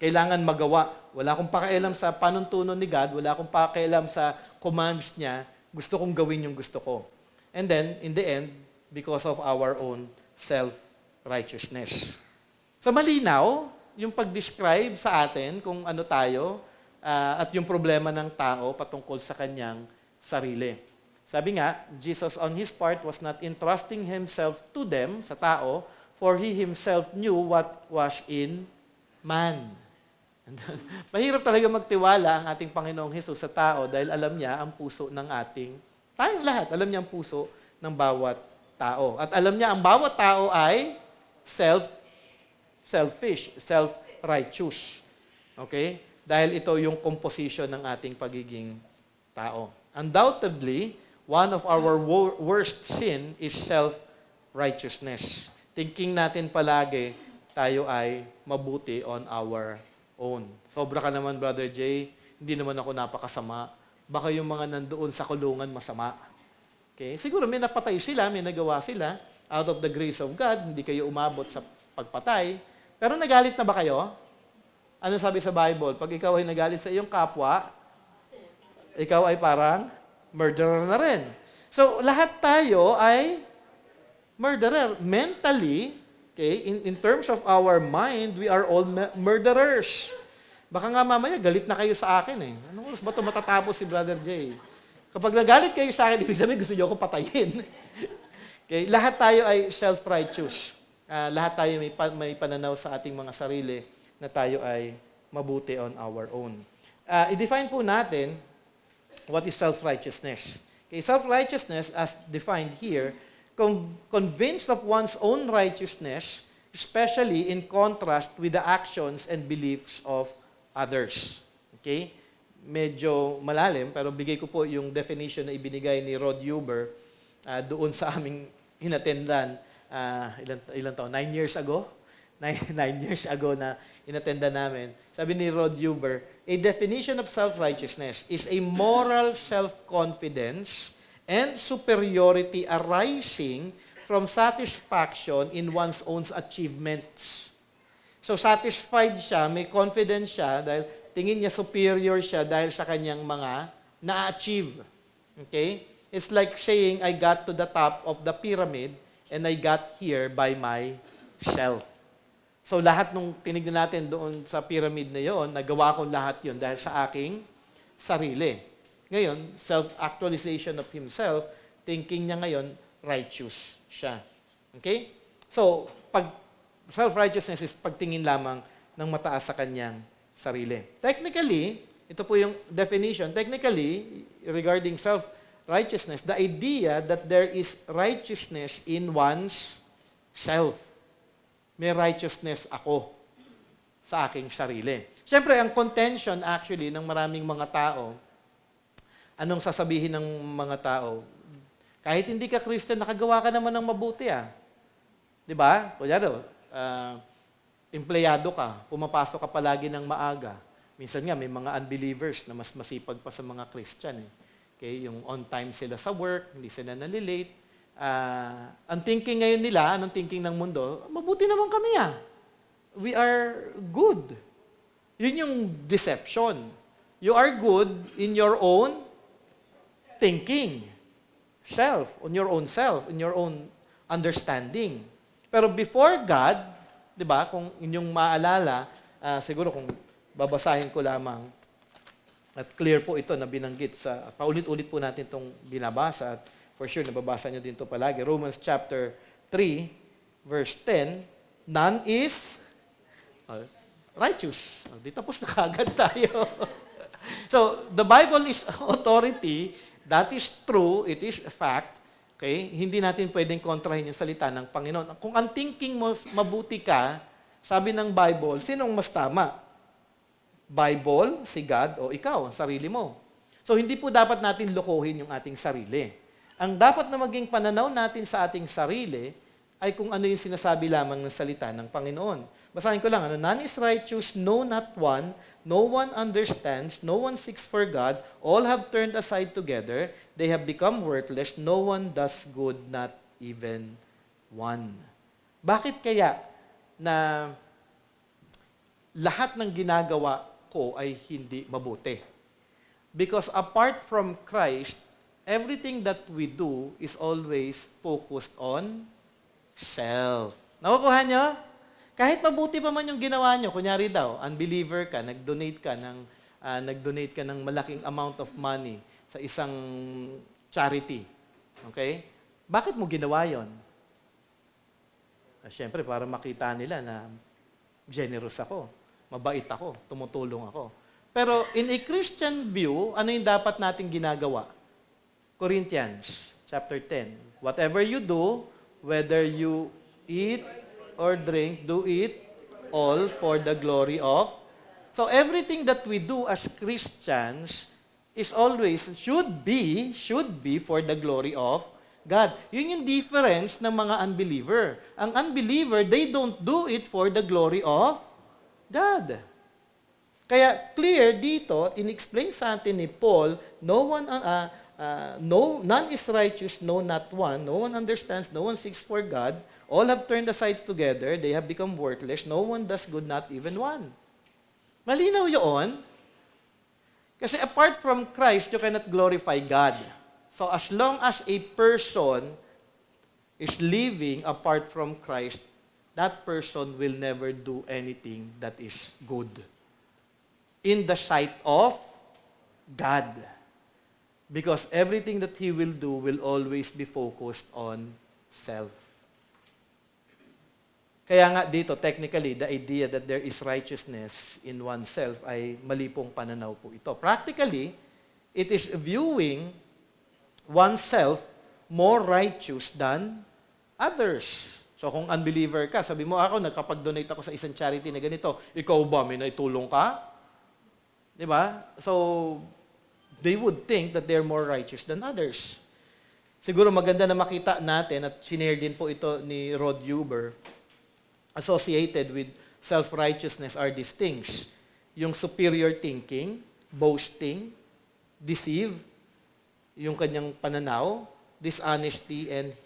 kailangan magawa. Wala akong pakialam sa panuntunan ni God, wala akong pakialam sa commands niya, gusto kong gawin yung gusto ko. And then, in the end, because of our own self-righteousness. So malinaw, yung pag-describe sa atin kung ano tayo at yung problema ng tao patungkol sa kanyang sarili. Sabi nga, Jesus on his part was not entrusting himself to them, sa tao, for he himself knew what was in man. Mahirap talaga magtiwala ang ating Panginoong Hesus sa tao dahil alam niya ang puso ng tayong lahat, alam niya ang puso ng bawat tao. At alam niya ang bawat tao ay selfish, self-righteous. Okay? Dahil ito yung composition ng ating pagiging tao. Undoubtedly, one of our worst sin is self-righteousness. Thinking natin palagi, tayo ay mabuti on our own. Sobra ka naman, Brother Jay. Hindi naman ako napakasama. Baka yung mga nandoon sa kulungan masama. Okay? Siguro may napatay sila, may nagawa sila. Out of the grace of God, hindi kayo umabot sa pagpatay. Pero nagalit na ba kayo? Ano sabi sa Bible? Pag ikaw ay nagalit sa iyong kapwa, ikaw ay parang murderer na rin. So, lahat tayo ay murderer. Mentally, okay, in terms of our mind, we are all murderers. Baka nga mamaya, galit na kayo sa akin eh. Anong oras ba ito matatapos si Brother Jay? Kapag nagalit kayo sa akin, ibig sabihin gusto niyo ako patayin. Okay, lahat tayo ay self-righteous. Lahat tayo may pananaw sa ating mga sarili na tayo ay mabuti on our own. I-define po natin what is self-righteousness. Okay, self-righteousness, as defined here, convinced of one's own righteousness, especially in contrast with the actions and beliefs of others. Okay? Medyo malalim, pero bigay ko po yung definition na ibinigay ni Rod Huber doon sa aming inatendan ilan taon? 9 years ago? 9 years ago na inattenda namin. Sabi ni Rod Huber, a definition of self-righteousness is a moral self-confidence and superiority arising from satisfaction in one's own achievements. So satisfied siya, may confidence siya dahil tingin niya superior siya dahil sa kanyang mga na-achieve. Okay? It's like saying, I got to the top of the pyramid and I got here by myself. So lahat nung tinignan natin doon sa pyramid na yon, nagawa ko lahat yon dahil sa aking sarili. Ngayon, self-actualization of himself, thinking niya ngayon, righteous siya. Okay? So, pag self-righteousness is pagtingin lamang ng mataas sa kanyang sarili. Technically, ito po yung definition, technically, regarding self-righteousness, the idea that there is righteousness in one's self. May righteousness ako sa aking sarili. Siyempre, ang contention actually ng maraming mga tao, anong sasabihin ng mga tao? Kahit hindi ka Christian, nakagawa ka naman ng mabuti ah. Di ba? Kunyari, empleyado ka, pumapasok ka palagi ng maaga. Minsan nga, may mga unbelievers na mas masipag pa sa mga Christian. Eh. Okay? Yung on time sila sa work, hindi sila nalilate. Ang thinking ngayon nila, anong thinking ng mundo, mabuti naman kami ah. We are good. Yun yung deception. You are good in your own thinking. Self, on your own self, in your own understanding. Pero before God, di ba, kung inyong maalala, siguro kung babasahin ko lamang, at clear po ito na binanggit sa, paulit-ulit po natin itong binabasa, at for sure, nababasa nyo din ito palagi. Romans chapter 3, verse 10, none is righteous. Di tapos na kagad tayo. So, the Bible is authority. That is true. It is a fact. Okay? Hindi natin pwedeng kontrahin yung salita ng Panginoon. Kung ang thinking mo, mabuti ka, sabi ng Bible, sinong mas tama? Bible, si God, o ikaw, ang sarili mo. So, hindi po dapat natin lokohin yung ating sarili. Ang dapat na maging pananaw natin sa ating sarili ay kung ano yung sinasabi lamang ng salita ng Panginoon. Basahin ko lang, none is righteous, no, not one. No one understands, no one seeks for God. All have turned aside together. They have become worthless. No one does good, not even one. Bakit kaya na lahat ng ginagawa ko ay hindi mabuti? Because apart from Christ, everything that we do is always focused on self. Nakukuha nyo? Kahit mabuti pa man yung ginawa nyo, kunyari daw, unbeliever ka, nag-donate ka ng malaking amount of money sa isang charity. Okay? Bakit mo ginawa yon? Siyempre, para makita nila na generous ako, mabait ako, tumutulong ako. Pero in a Christian view, ano yung dapat nating ginagawa? Corinthians chapter 10. Whatever you do, whether you eat or drink, do it all for the glory of So everything that we do as Christians is always, should be for the glory of God. Yun yung difference ng mga unbeliever. Ang unbeliever, they don't do it for the glory of God. Kaya clear dito, in-explain sa atin ni Paul, none is righteous, no, not one. No one understands, no one seeks for God. All have turned aside together, they have become worthless. No one does good, not even one. Malinaw yun. Kasi apart from Christ, you cannot glorify God. So as long as a person is living apart from Christ, that person will never do anything that is good in the sight of God. Because everything that he will do will always be focused on self. Kaya nga dito, technically, the idea that there is righteousness in oneself ay mali pong pananaw po ito. Practically, it is viewing oneself more righteous than others. So kung unbeliever ka, sabi mo, ako, nagkapag-donate ako sa isang charity na ganito, ikaw ba, may naitulong ka? Diba? So, they would think that they're more righteous than others. Siguro maganda na makita natin, at sinare din po ito ni Rod Huber, associated with self-righteousness are these things. Yung superior thinking, boasting, deceive, yung kanyang pananaw, dishonesty, and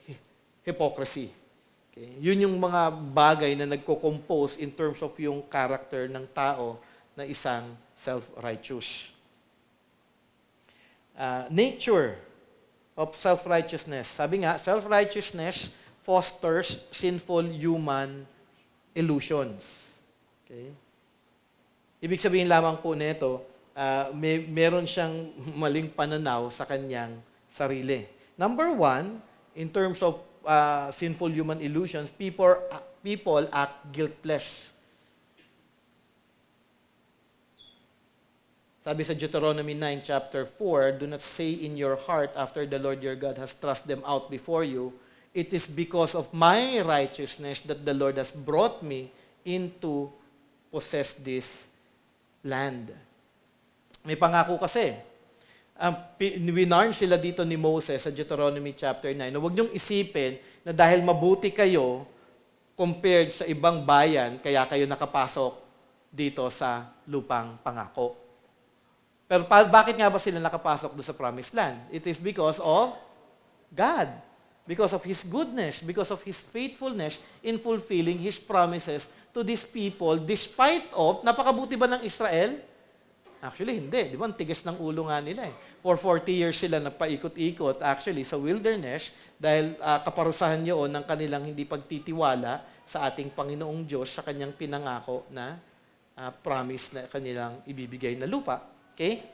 hypocrisy. Okay? Yun yung mga bagay na nagko-compose in terms of yung character ng tao na isang self-righteous. Nature of self-righteousness. Sabi nga, self-righteousness fosters sinful human illusions. Okay? Ibig sabihin lamang po nito, meron siyang maling pananaw sa kanyang sarili. Number one, in terms of sinful human illusions, people act guiltless. Sabi sa Deuteronomy 9, chapter 4, do not say in your heart after the Lord your God has thrust them out before you, it is because of my righteousness that the Lord has brought me into possess this land. May pangako kasi. Winarn sila dito ni Moses sa Deuteronomy chapter 9 na huwag niyong isipin na dahil mabuti kayo compared sa ibang bayan, kaya kayo nakapasok dito sa lupang pangako. Pero bakit nga ba sila nakapasok doon sa promised land? It is because of God. Because of His goodness, because of His faithfulness in fulfilling His promises to these people despite of, napakabuti ba ng Israel? Actually, hindi. Di ba? Ang tigas ng ulo nga nila eh. For 40 years sila napaikot-ikot actually sa wilderness dahil kaparusahan yun ng kanilang hindi pagtitiwala sa ating Panginoong Diyos sa kanyang pinangako na promise na kanilang ibibigay na lupa. Okay?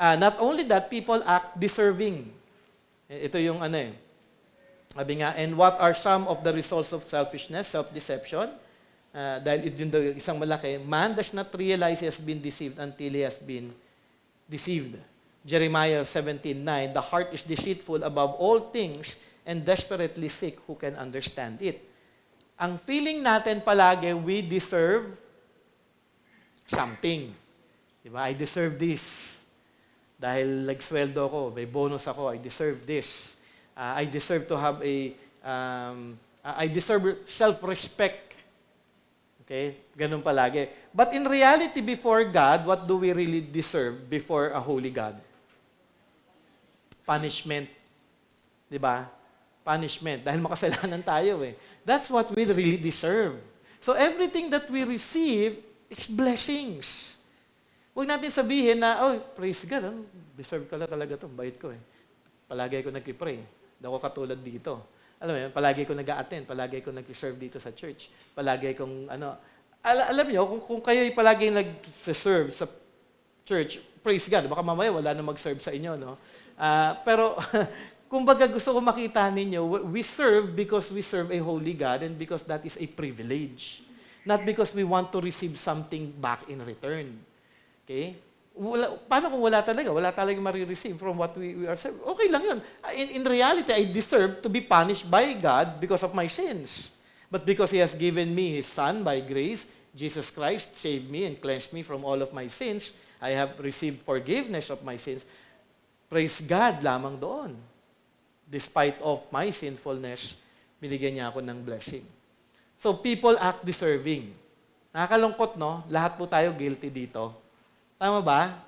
Not only that, people act deserving. Ito yung sabi nga, and what are some of the results of selfishness, self-deception? Dahil yun daw isang malaki, man does not realize he has been deceived until he has been deceived. Jeremiah 17:9, the heart is deceitful above all things and desperately sick who can understand it. Ang feeling natin palagi, we deserve something. Diba? I deserve this. Dahil nagsweldo ko, may bonus ako, I deserve this. I deserve to have I deserve self-respect. Okay? Ganun palagi. But in reality, before God, what do we really deserve before a holy God? Punishment. Diba? Punishment. Dahil makasalanan tayo eh. That's what we really deserve. So everything that we receive, it's blessings. Huwag natin sabihin na, oh, praise God, deserve ka talaga ito, bait ko eh. Palagi ako nag-pray. Hindi ako katulad dito. Alam mo yun, palagi ko nag-a-attend, palagi ko nag-serve dito sa church, palagi kong alam niyo, kung kayo palagi nag-serve sa church, praise God, baka mamaya wala na mag-serve sa inyo, no? Pero, kumbaga gusto ko makita ninyo, we serve because we serve a holy God and because that is a privilege. Not because we want to receive something back in return. Okay? Paano kung wala talaga? Wala talagang marireceive from what we are serving. Okay lang yun. In reality, I deserve to be punished by God because of my sins. But because He has given me His Son by grace, Jesus Christ saved me and cleansed me from all of my sins. I have received forgiveness of my sins. Praise God lamang doon. Despite of my sinfulness, binigyan niya ako ng blessing. So people act deserving. Nakakalungkot, no? Lahat po tayo guilty dito. Tama ba?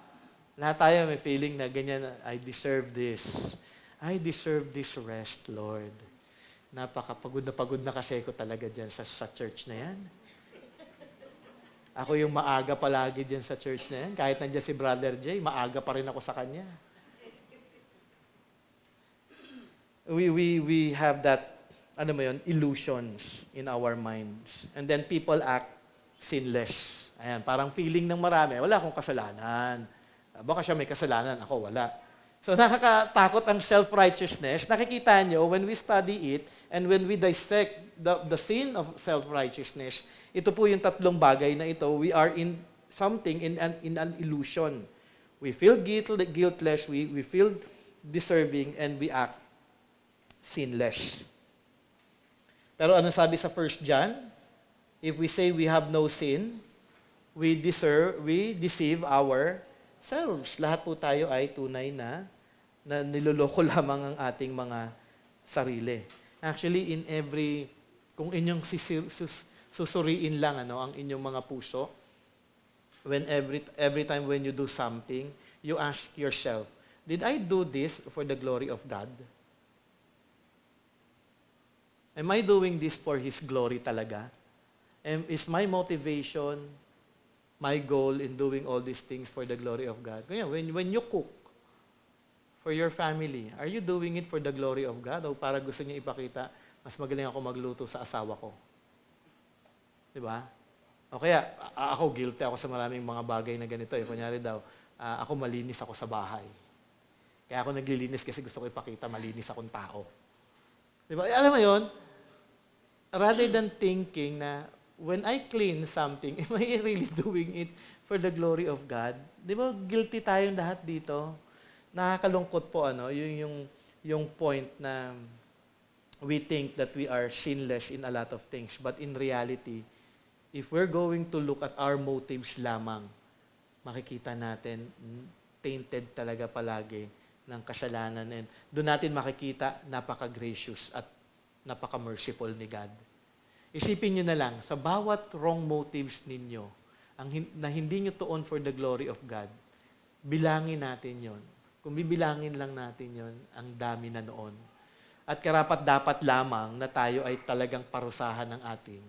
Lahat tayo may feeling na ganyan, I deserve this. I deserve this rest, Lord. Napakapagod na kasi ko talaga dyan sa church na yan. Ako yung maaga palagi dyan sa church na yan. Kahit nandiyan si Brother Jay, maaga pa rin ako sa kanya. We have that, illusions in our minds. And then people act sinless. Ayan, parang feeling ng marami, wala akong kasalanan. Baka siya may kasalanan, ako wala. So nakakatakot ang self-righteousness. Nakikita nyo, when we study it, and when we dissect the sin of self-righteousness, ito po yung tatlong bagay na ito, we are in something, in an illusion. We feel guiltless, we feel deserving, and we act sinless. Pero ano sabi sa 1 John? If we say we have no sin, we deceive ourselves. Lahat po tayo ay tunay na niloloko lamang ang ating mga sarili. Actually, kung inyong susuriin lang ang inyong mga puso, when every time when you do something, you ask yourself, did I do this for the glory of God? Am I doing this for His glory talaga? And is my motivation, my goal in doing all these things for the glory of God? Kaya when you cook for your family, are you doing it for the glory of God? O para gusto niyo ipakita, mas magaling ako magluto sa asawa ko? Diba? O kaya, ako guilty ako sa maraming mga bagay na ganito. Kunyari daw, ako malinis ako sa bahay. Kaya ako naglilinis kasi gusto ko ipakita malinis akong tao. Diba? Alam mo yun? Rather than thinking na, when I clean something, am I really doing it for the glory of God? Di ba, guilty tayong lahat dito. Nakakalungkot po, yung point na we think that we are sinless in a lot of things. But in reality, if we're going to look at our motives lamang, makikita natin, tainted talaga palagi ng kasalanan. And doon natin makikita, napaka-gracious at napaka-merciful ni God. Isipin nyo na lang, sa bawat wrong motives ninyo, na hindi nyo tuon for the glory of God, bilangin natin yon. Kung bibilangin lang natin yon, ang dami na noon. At karapat-dapat lamang na tayo ay talagang parusahan ng ating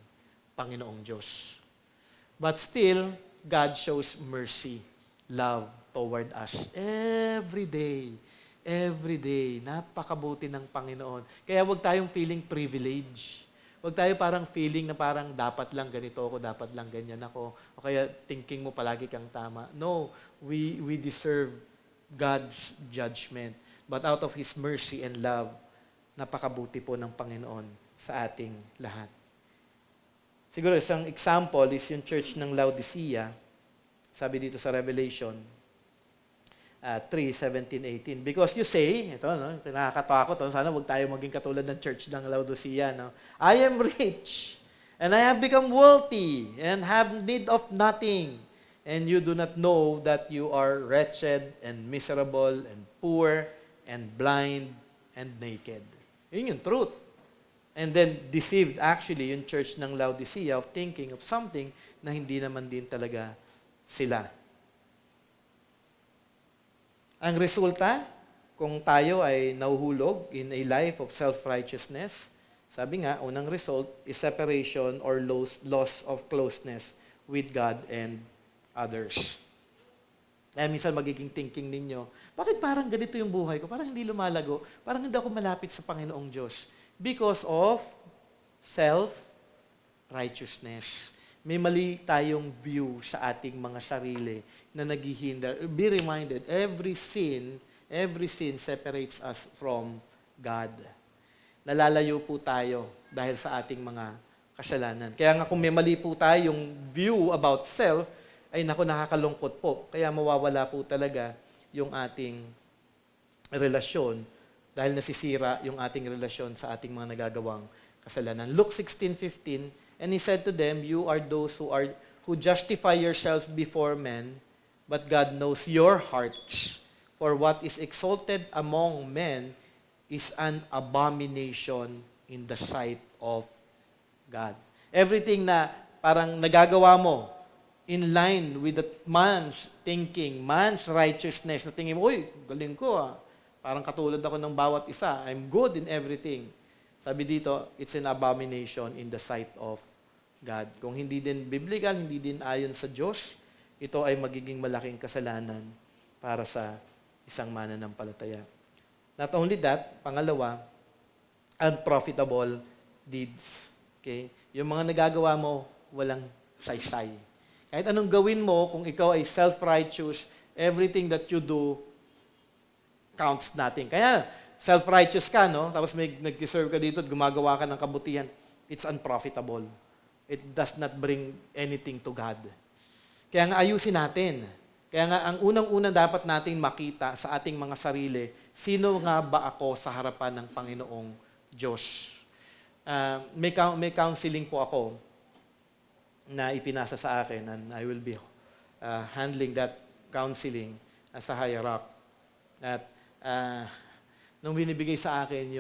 Panginoong Diyos. But still, God shows mercy, love toward us every day. Every day. Napakabuti ng Panginoon. Kaya huwag tayong feeling privilege. Huwag tayo parang feeling na parang dapat lang ganito ako, dapat lang ganyan ako. O kaya thinking mo palagi kang tama. No, we deserve God's judgment. But out of His mercy and love, napakabuti po ng Panginoon sa ating lahat. Siguro isang example is yung church ng Laodicea. Sabi dito sa Revelation 3:17-18. Because you say, ito, nakakatawa ko to, sana huwag tayo maging katulad ng church ng Laodicea. No? I am rich, and I have become wealthy, and have need of nothing. And you do not know that you are wretched, and miserable, and poor, and blind, and naked. Yun yung truth. And then deceived actually yung church ng Laodicea of thinking of something na hindi naman din talaga sila. Ang resulta, kung tayo ay nahuhulog in a life of self-righteousness, sabi nga, unang result is separation or loss of closeness with God and others. Kaya minsan magiging thinking ninyo, bakit parang ganito yung buhay ko? Parang hindi lumalago. Parang hindi ako malapit sa Panginoong Diyos. Because of self-righteousness. May mali tayong view sa ating mga sarili na naghihindar. Be reminded, every sin separates us from God. Nalalayo po tayo dahil sa ating mga kasalanan. Kaya nga kung may mali po tayong view about self, ay nakakalungkot po. Kaya mawawala po talaga yung ating relasyon dahil nasisira yung ating relasyon sa ating mga nagagawang kasalanan. Luke 16:15, And he said to them, you are those who justify yourselves before men, but God knows your hearts. For what is exalted among men is an abomination in the sight of God. Everything na parang nagagawa mo in line with the man's thinking, man's righteousness, na tingin mo, uy, galing ko ah. Parang katulad ako ng bawat isa. I'm good in everything. Sabi dito, it's an abomination in the sight of God. Kung hindi din biblical, hindi din ayon sa Diyos, ito ay magiging malaking kasalanan para sa isang mananampalataya. Not only that, pangalawa, unprofitable deeds. Okay? Yung mga nagagawa mo, walang saysay. Kahit anong gawin mo, kung ikaw ay self-righteous, everything that you do counts nothing. Kaya, self-righteous ka, no? Tapos may nag-serve ka dito at gumagawa ka ng kabutihan, it's unprofitable. It does not bring anything to God. Kaya nga ayusin natin. Kaya nga ang unang-una dapat natin makita sa ating mga sarili, sino nga ba ako sa harapan ng Panginoong Diyos? May counseling po ako na ipinasa sa akin, and I will be handling that counseling as a higher up. At nung binibigay sa akin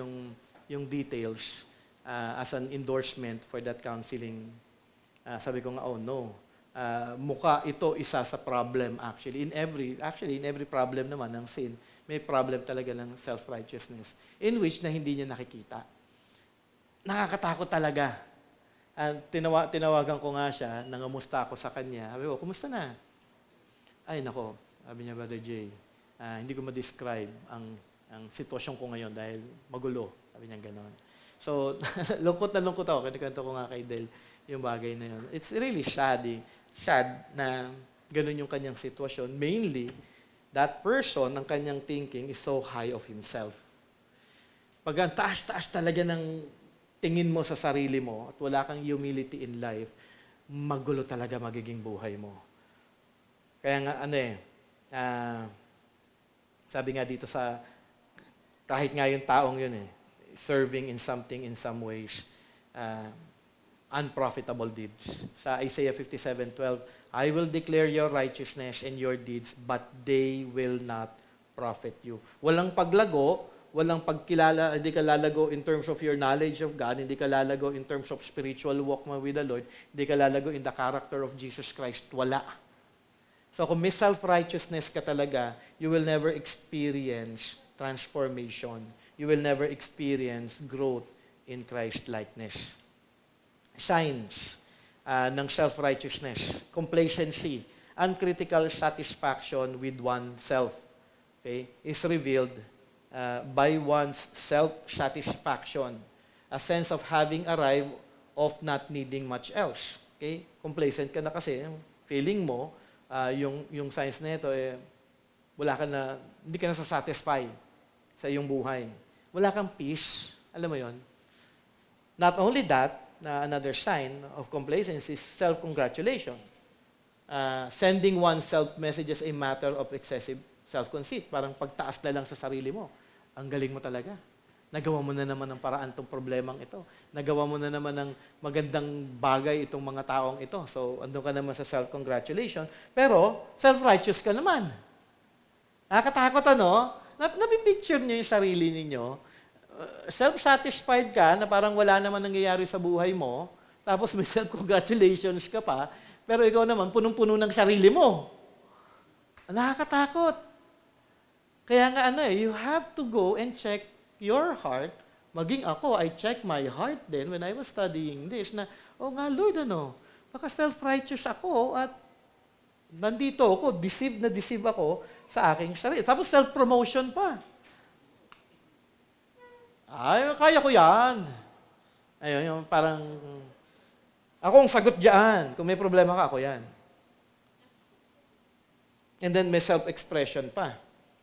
yung details as an endorsement for that counseling, sabi ko nga, oh no, mukha ito isa sa problem actually. In every problem naman ng sin, may problem talaga ng self-righteousness in which na hindi niya nakikita. Nakakatakot talaga. Tinawagan ko nga siya, nangamusta ako sa kanya. Sabi ko, kumusta na? Ay nako, sabi niya, Brother Jay, hindi ko ma-describe ang sitwasyon ko ngayon dahil magulo. Sabi niya gano'n. So, lungkot na lungkot ako. Kinikwento ko nga kay Del yung bagay na yun. It's really sad na gano'n yung kanyang sitwasyon. Mainly, that person, ang kanyang thinking is so high of himself. Pag ang taas-taas talaga ng tingin mo sa sarili mo at wala kang humility in life, magulo talaga magiging buhay mo. Kaya nga, sabi nga dito kahit nga yung taong yun serving in something in some ways, unprofitable deeds. Sa Isaiah 57:12, I will declare your righteousness and your deeds, but they will not profit you. Walang paglago, walang pagkilala, hindi ka lalago in terms of your knowledge of God, hindi ka lalago in terms of spiritual walk mo with the Lord, hindi ka lalago in the character of Jesus Christ. Wala. So kung may self-righteousness ka talaga, you will never experience transformation. You will never experience growth in Christ-likeness. Signs ng self-righteousness: complacency, uncritical satisfaction with oneself. Okay? Is revealed by one's self-satisfaction, a sense of having arrived, of not needing much else. Okay? Complacent ka na kasi, feeling mo, yung signs na ito, hindi ka na satisfy sa iyong buhay. Wala kang peace. Alam mo yon? Not only that, another sign of complacency is self-congratulation. Sending oneself messages a matter of excessive self-conceit. Parang pagtaas na lang sa sarili mo. Ang galing mo talaga. Nagawa mo na naman ng paraan itong problemang ito. Nagawa mo na naman ng magandang bagay itong mga taong ito. So, andun ka naman sa self-congratulation. Pero, self-righteous ka naman. Nakakatakot, ano? Napipicture niyo yung sarili ninyo. Self-satisfied ka na parang wala naman nangyayari sa buhay mo. Tapos may self-congratulations ka pa. Pero ikaw naman, punong-puno ng sarili mo. Nakakatakot. Kaya nga you have to go and check your heart. Maging ako, I check my heart then when I was studying this na, Lord, baka self-righteous ako at nandito ako, deceive ako sa aking sarili. Tapos self-promotion pa. Ay, kaya ko yan. Ayun, yung parang, ako ang sagot dyan. Kung may problema ka, ako yan. And then may self-expression pa.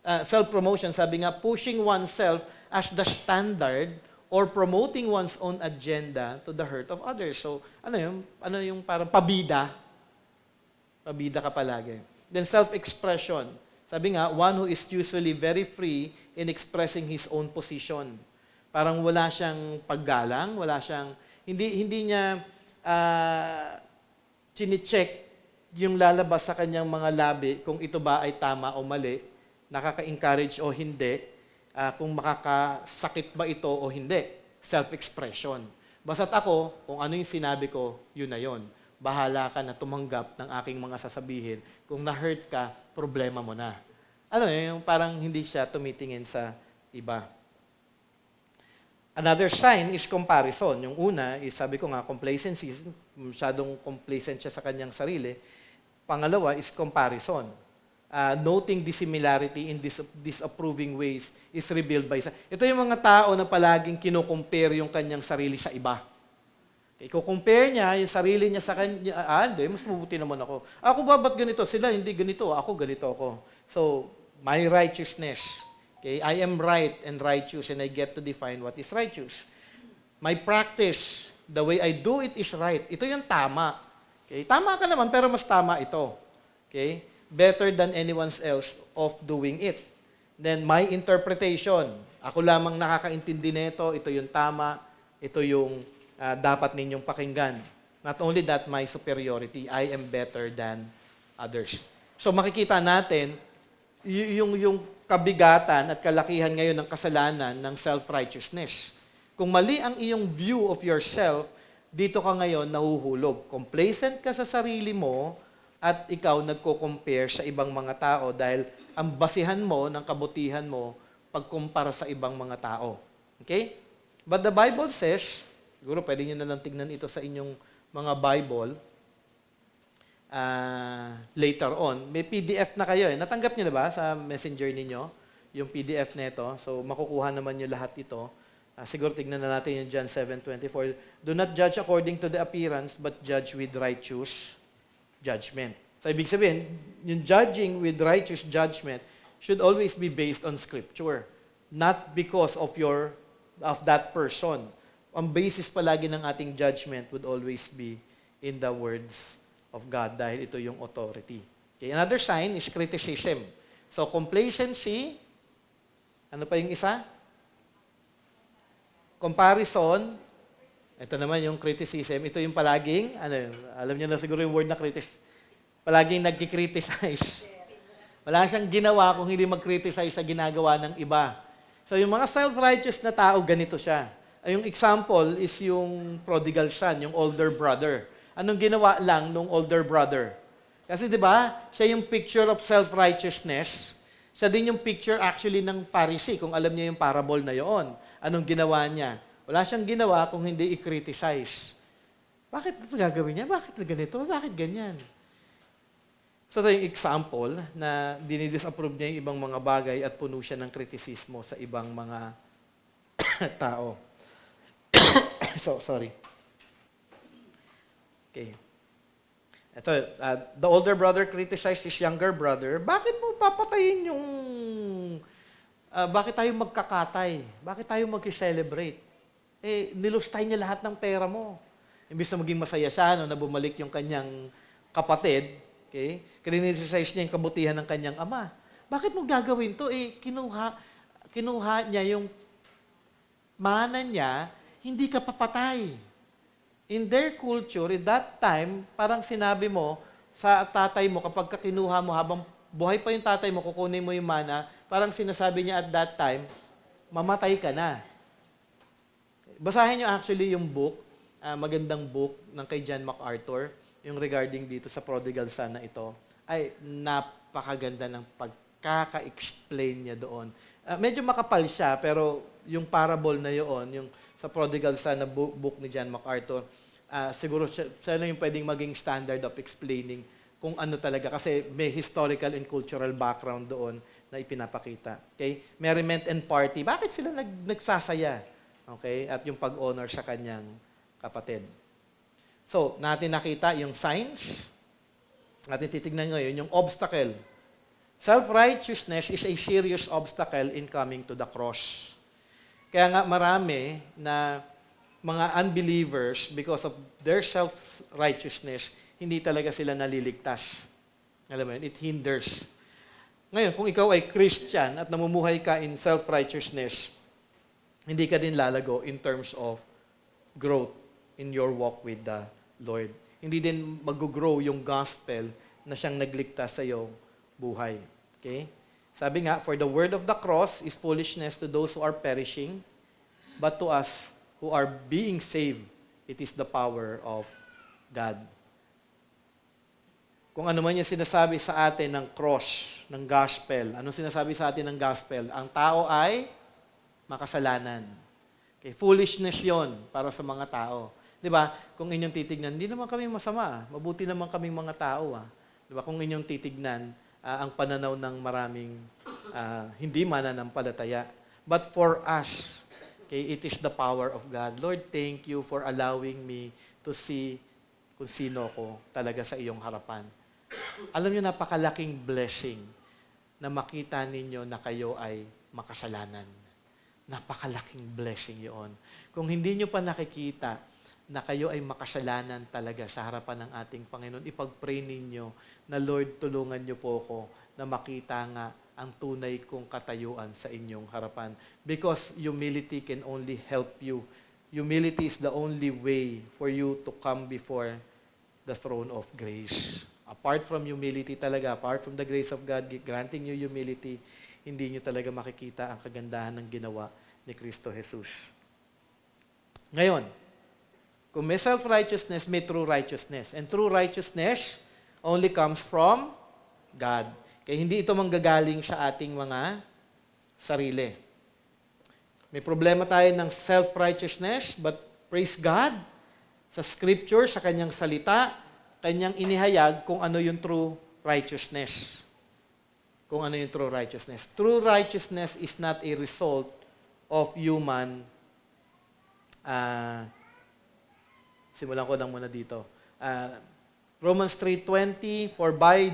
Self-promotion, sabi nga, pushing oneself as the standard or promoting one's own agenda to the hurt of others. So, ano yung parang pabida? Pabida ka palagi. Then self-expression. Sabi nga, one who is usually very free in expressing his own position. Parang wala siyang paggalang, hindi niya chine-check yung lalabas sa kanyang mga labi kung ito ba ay tama o mali, nakaka-encourage o hindi, kung makakasakit ba ito o hindi. Self-expression. Basta't ako, kung ano yung sinabi ko, yun na yun. Bahala ka na tumanggap ng aking mga sasabihin. Kung na-hurt ka, problema mo na. Yung parang hindi siya tumitingin sa iba. Another sign is comparison. Yung una is, sabi ko nga, complacency. Masyadong complacent siya sa kanyang sarili. Pangalawa is comparison. Noting the similarity in disapproving ways is revealed by... Ito yung mga tao na palaging kino-compare yung kanyang sarili sa iba. Iko-compare niya yung sarili niya sa kanya, hindi, mas mabuti naman ako. Ako ba, ba't ganito? Sila, hindi ganito. Ako, ganito ako. So, my righteousness. Okay? I am right and righteous and I get to define what is righteous. My practice, the way I do it is right. Ito yung tama. Okay? Tama ka naman, pero mas tama ito. Okay? Better than anyone else of doing it. Then, my interpretation. Ako lamang nakakaintindi nito. Ito yung tama. Ito yung dapat ninyong pakinggan. Not only that, my superiority. I am better than others. So, makikita natin yung kabigatan at kalakihan ngayon ng kasalanan ng self-righteousness. Kung mali ang iyong view of yourself, dito ka ngayon nahuhulog. Complacent ka sa sarili mo, at ikaw nagko-compare sa ibang mga tao dahil ang basihan mo ng kabutihan mo pagkumpara sa ibang mga tao. Okay? But the Bible says, siguro pwede nyo na lang tignan ito sa inyong mga Bible later on. May PDF na kayo. Natanggap nyo na ba sa messenger ninyo yung PDF nito? So makukuha naman nyo lahat ito. Siguro tignan na natin yung John 7:24. Do not judge according to the appearance, but judge with righteous judgment. So, ibig sabihin, yung judging with righteous judgment should always be based on Scripture. Not because of that person. Ang basis palagi ng ating judgment would always be in the words of God dahil ito yung authority. Okay, another sign is criticism. So, complacency, ano pa yung isa? Comparison, ito naman yung criticism. Ito yung palaging, alam niyo na siguro yung word na palaging nagki-criticize. Wala siyang ginawa kung hindi mag-criticize sa ginagawa ng iba. So yung mga self-righteous na tao, ganito siya. Yung example is yung prodigal son, yung older brother. Anong ginawa lang nung older brother? Kasi di ba, siya yung picture of self-righteousness. Siya din yung picture actually ng Pharisee, kung alam niya yung parable na yon. Anong ginawa niya? Wala siyang ginawa kung hindi i-criticize. Bakit ito gagawin niya? Bakit ganito? Bakit ganyan? So ito yung example na dinidisapprove niya yung ibang mga bagay at puno siya ng kritisismo sa ibang mga tao. Sorry. Okay. Ito, the older brother criticized his younger brother. Bakit mo papatayin yung... bakit tayo magkakatay? Bakit tayo mag-celebrate? Nilustay niya lahat ng pera mo. Imbis na maging masaya siya, na bumalik yung kanyang kapatid, okay? Krinisisize niya yung kabutihan ng kanyang ama. Bakit mo gagawin to? Kinuha niya yung mana niya, hindi ka papatay. In their culture, at that time, parang sinabi mo sa tatay mo, kapag kinuha mo, habang buhay pa yung tatay mo, kukunin mo yung mana, parang sinasabi niya at that time, mamatay ka na. Basahin niyo actually yung book, magandang book ng kay John MacArthur, yung regarding dito sa prodigal son na ito. Ay, napakaganda ng pagkaka-explain niya doon. Medyo makapal siya, pero yung parable na yun, yung sa prodigal son na book ni John MacArthur, siguro siya lang yung pwedeng maging standard of explaining kung ano talaga. Kasi may historical and cultural background doon na ipinapakita. Okay? Merriment and party. Bakit sila nagsasaya? Okay? At yung pag-honor sa kanyang kapatid. So, natin nakita yung signs. Natin titignan ngayon yung obstacle. Self-righteousness is a serious obstacle in coming to the cross. Kaya nga marami na mga unbelievers, because of their self-righteousness, hindi talaga sila naliligtas. Alam mo yun, it hinders. Ngayon, kung ikaw ay Christian at namumuhay ka in self-righteousness, hindi ka din lalago in terms of growth in your walk with the Lord. Hindi din mag-grow yung gospel na siyang nagligtas sa iyong buhay. Okay? Sabi nga, for the word of the cross is foolishness to those who are perishing, but to us who are being saved, it is the power of God. Kung ano man yung sinasabi sa atin ng cross, ng gospel, anong sinasabi sa atin ng gospel? Ang tao ay makasalanan. Okay, foolishness yon para sa mga tao. 'Di ba? Kung inyong titignan, hindi naman kami masama. Mabuti naman kaming mga tao. 'Di ba? Kung inyong titignan, ang pananaw ng maraming hindi mananampalataya. But for us, okay, it is the power of God. Lord, thank you for allowing me to see kung sino ko talaga sa iyong harapan. Alam niyo, napakalaking blessing na makita ninyo na kayo ay makasalanan. Napakalaking blessing yun. Kung hindi nyo pa nakikita na kayo ay makasalanan talaga sa harapan ng ating Panginoon, ipag-pray ninyo na, Lord, tulungan niyo po ako na makita nga ang tunay kong katayuan sa inyong harapan. Because humility can only help you. Humility is the only way for you to come before the throne of grace. Apart from humility talaga, apart from the grace of God granting you humility, hindi nyo talaga makikita ang kagandahan ng ginawa ni Kristo Jesus. Ngayon, kung may self-righteousness, may true righteousness. And true righteousness only comes from God. Kaya hindi ito manggagaling sa ating mga sarili. May problema tayo ng self-righteousness, but praise God, sa Scripture, sa kanyang salita, kanyang inihayag kung ano yung true righteousness. Kung ano yung true righteousness. True righteousness is not a result of human, simulan ko lang muna dito. Romans 3:20, for by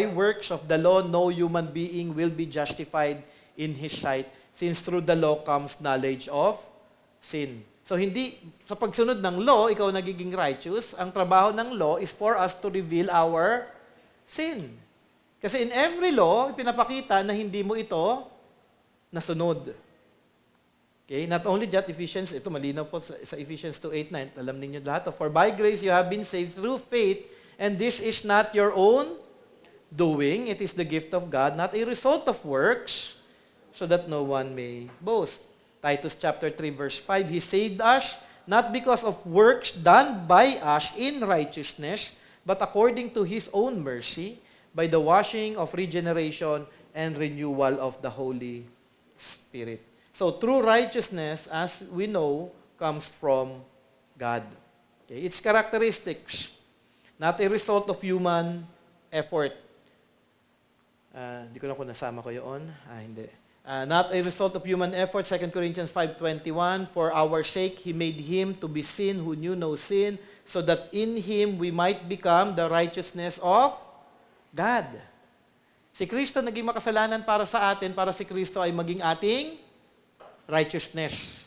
works of the law, no human being will be justified in his sight, since through the law comes knowledge of sin. So hindi, sa pagsunod ng law, ikaw nagiging righteous. Ang trabaho ng law is for us to reveal our sin. Kasi in every law, pinapakita na hindi mo ito nasunod. Okay? Not only that, Ephesians, ito malinaw po sa Ephesians 2:8-9, alam niyo lahat. For by grace you have been saved through faith, and this is not your own doing. It is the gift of God, not a result of works, so that no one may boast. Titus chapter 3 verse 5, He saved us not because of works done by us in righteousness, but according to His own mercy, by the washing of regeneration and renewal of the Holy Spirit. So true righteousness, as we know, comes from God. Okay? Its characteristics, not a result of human effort. Hindi ko na kung nasama ko yun. Hindi. Not a result of human effort, 2 Corinthians 5:21, for our sake, He made Him to be sin who knew no sin, so that in Him we might become the righteousness of God. Si Kristo naging makasalanan para sa atin, para si Kristo ay maging ating righteousness.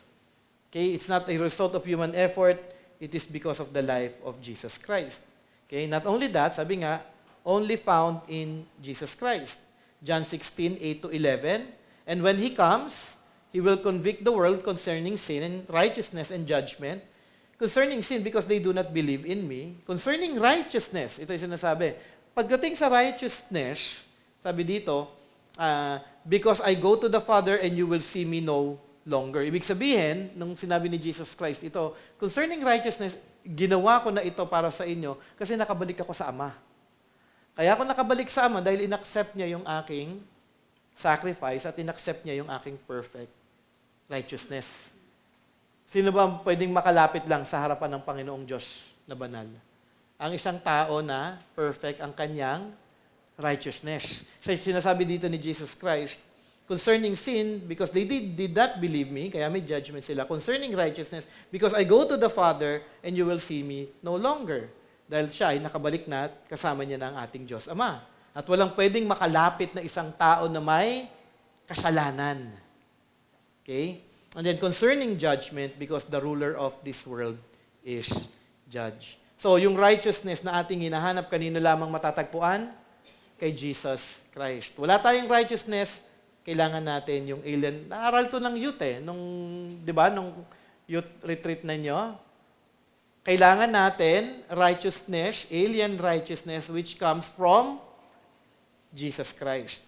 Okay? It's not a result of human effort, it is because of the life of Jesus Christ. Okay? Not only that, sabi nga, only found in Jesus Christ. John 16:8-11, and when He comes, He will convict the world concerning sin and righteousness and judgment. Concerning sin, because they do not believe in me. Concerning righteousness, ito yung sinasabi. Pagdating sa righteousness, sabi dito, because I go to the Father and you will see me no longer. Ibig sabihin, nung sinabi ni Jesus Christ ito, concerning righteousness, ginawa ko na ito para sa inyo kasi nakabalik ako sa Ama. Kaya ako nakabalik sa Ama dahil inaccept niya yung aking sacrifice at inaccept niya yung aking perfect righteousness. Sino ba pwedeng makalapit lang sa harapan ng Panginoong Diyos na banal? Ang isang tao na perfect ang kanyang righteousness. So sinasabi dito ni Jesus Christ, concerning sin, because they did not believe me, kaya may judgment sila. Concerning righteousness, because I go to the Father and you will see me no longer. Dahil siya ay nakabalik na at kasama niya ng ating Diyos Ama. At walang pwedeng makalapit na isang tao na may kasalanan. Okay? And then concerning judgment, because the ruler of this world is judge. So yung righteousness na ating hinahanap, kanino lamang matatagpuan? Kay Jesus Christ. Wala tayong righteousness, kailangan natin yung alien. Naaral to ng youth nung, di ba, nung youth retreat ninyo. kailangan natin righteousness, alien righteousness, which comes from Jesus Christ.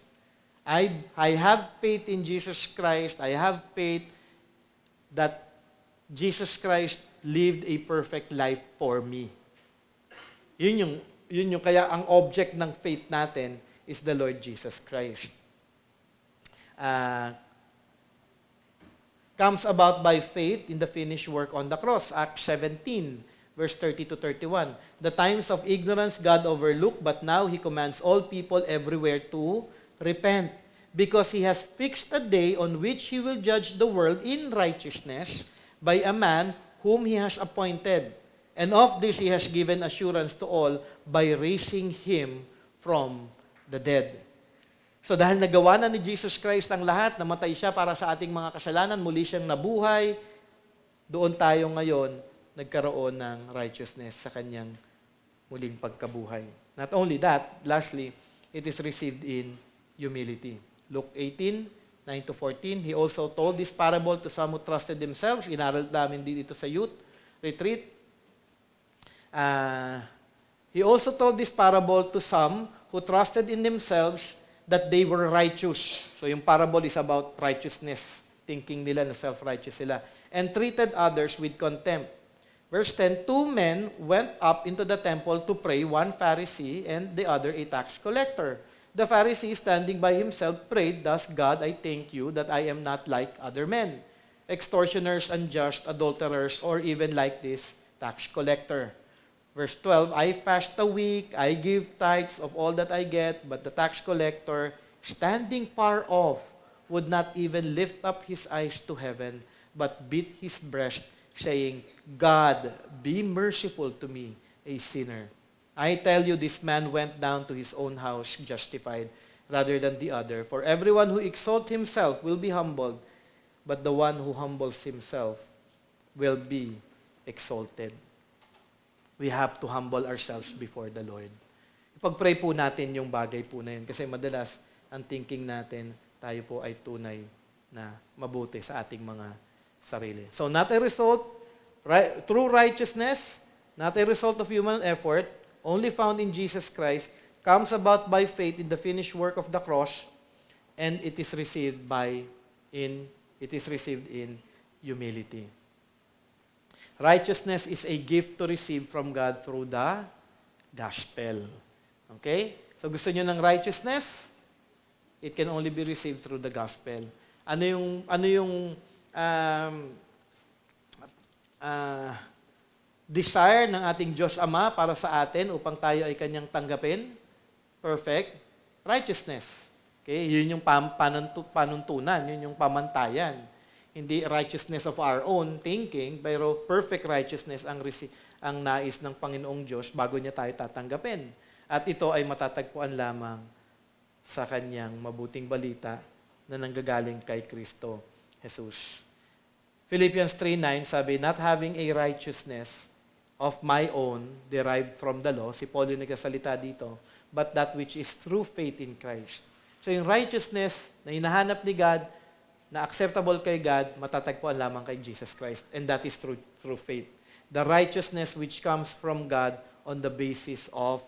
I have faith in Jesus Christ. I have faith that Jesus Christ lived a perfect life for me. Yun yung kaya ang object ng faith natin is the Lord Jesus Christ. Comes about by faith in the finished work on the cross. Acts 17, verse 30 to 31. The times of ignorance God overlooked, but now He commands all people everywhere to repent, because He has fixed a day on which He will judge the world in righteousness by a man whom He has appointed. And of this He has given assurance to all by raising Him from the dead. So dahil nagawa na ni Jesus Christ ang lahat, namatay siya para sa ating mga kasalanan, muli siyang nabuhay, doon tayo ngayon nagkaroon ng righteousness sa kanyang muling pagkabuhay. Not only that, lastly, it is received in humility. Luke 18, 9 to 14, He also told this parable to some who trusted themselves. Inaral namin dito sa youth retreat. He also told this parable to some who trusted in themselves that they were righteous. So yung parable is about righteousness. Thinking nila na self-righteous sila. And treated others with contempt. Verse 10, 2 men went up into the temple to pray, one Pharisee and the other a tax collector. The Pharisee, standing by himself, prayed, Thus, God, I thank you that I am not like other men, extortioners, unjust, adulterers, or even like this tax collector. Verse 12, I fast a week, I give tithes of all that I get, but the tax collector, standing far off, would not even lift up his eyes to heaven, but beat his breast, saying, God, be merciful to me, a sinner. I tell you, this man went down to his own house justified, rather than the other. For everyone who exalts himself will be humbled, but the one who humbles himself will be exalted. We have to humble ourselves before the Lord. Ipag-pray po natin yung bagay po na yun. Kasi madalas, ang thinking natin, tayo po ay tunay na mabuti sa ating mga sarili. So, not a result, true righteousness, not a result of human effort, only found in Jesus Christ, comes about by faith in the finished work of the cross, and it is received in humility. Righteousness is a gift to receive from God through the gospel. Okay? So gusto niyo ng righteousness? It can only be received through the gospel. Ano yung desire ng ating Diyos Ama para sa atin upang tayo ay kanyang tanggapin? Perfect righteousness. Okay? Yun yung panuntunan, yun yung pamantayan. Hindi righteousness of our own thinking, pero perfect righteousness ang nais ng Panginoong Diyos bago niya tayo tatanggapin. At ito ay matatagpuan lamang sa kanyang mabuting balita na nanggagaling kay Kristo Jesus. Philippians 3:9 sabi, not having a righteousness of my own derived from the law, si Paul yung nagsasalita dito, but that which is through faith in Christ. So yung righteousness na hinahanap ni God, na acceptable kay God, matatagpuan lamang kay Jesus Christ. And that is through faith. The righteousness which comes from God on the basis of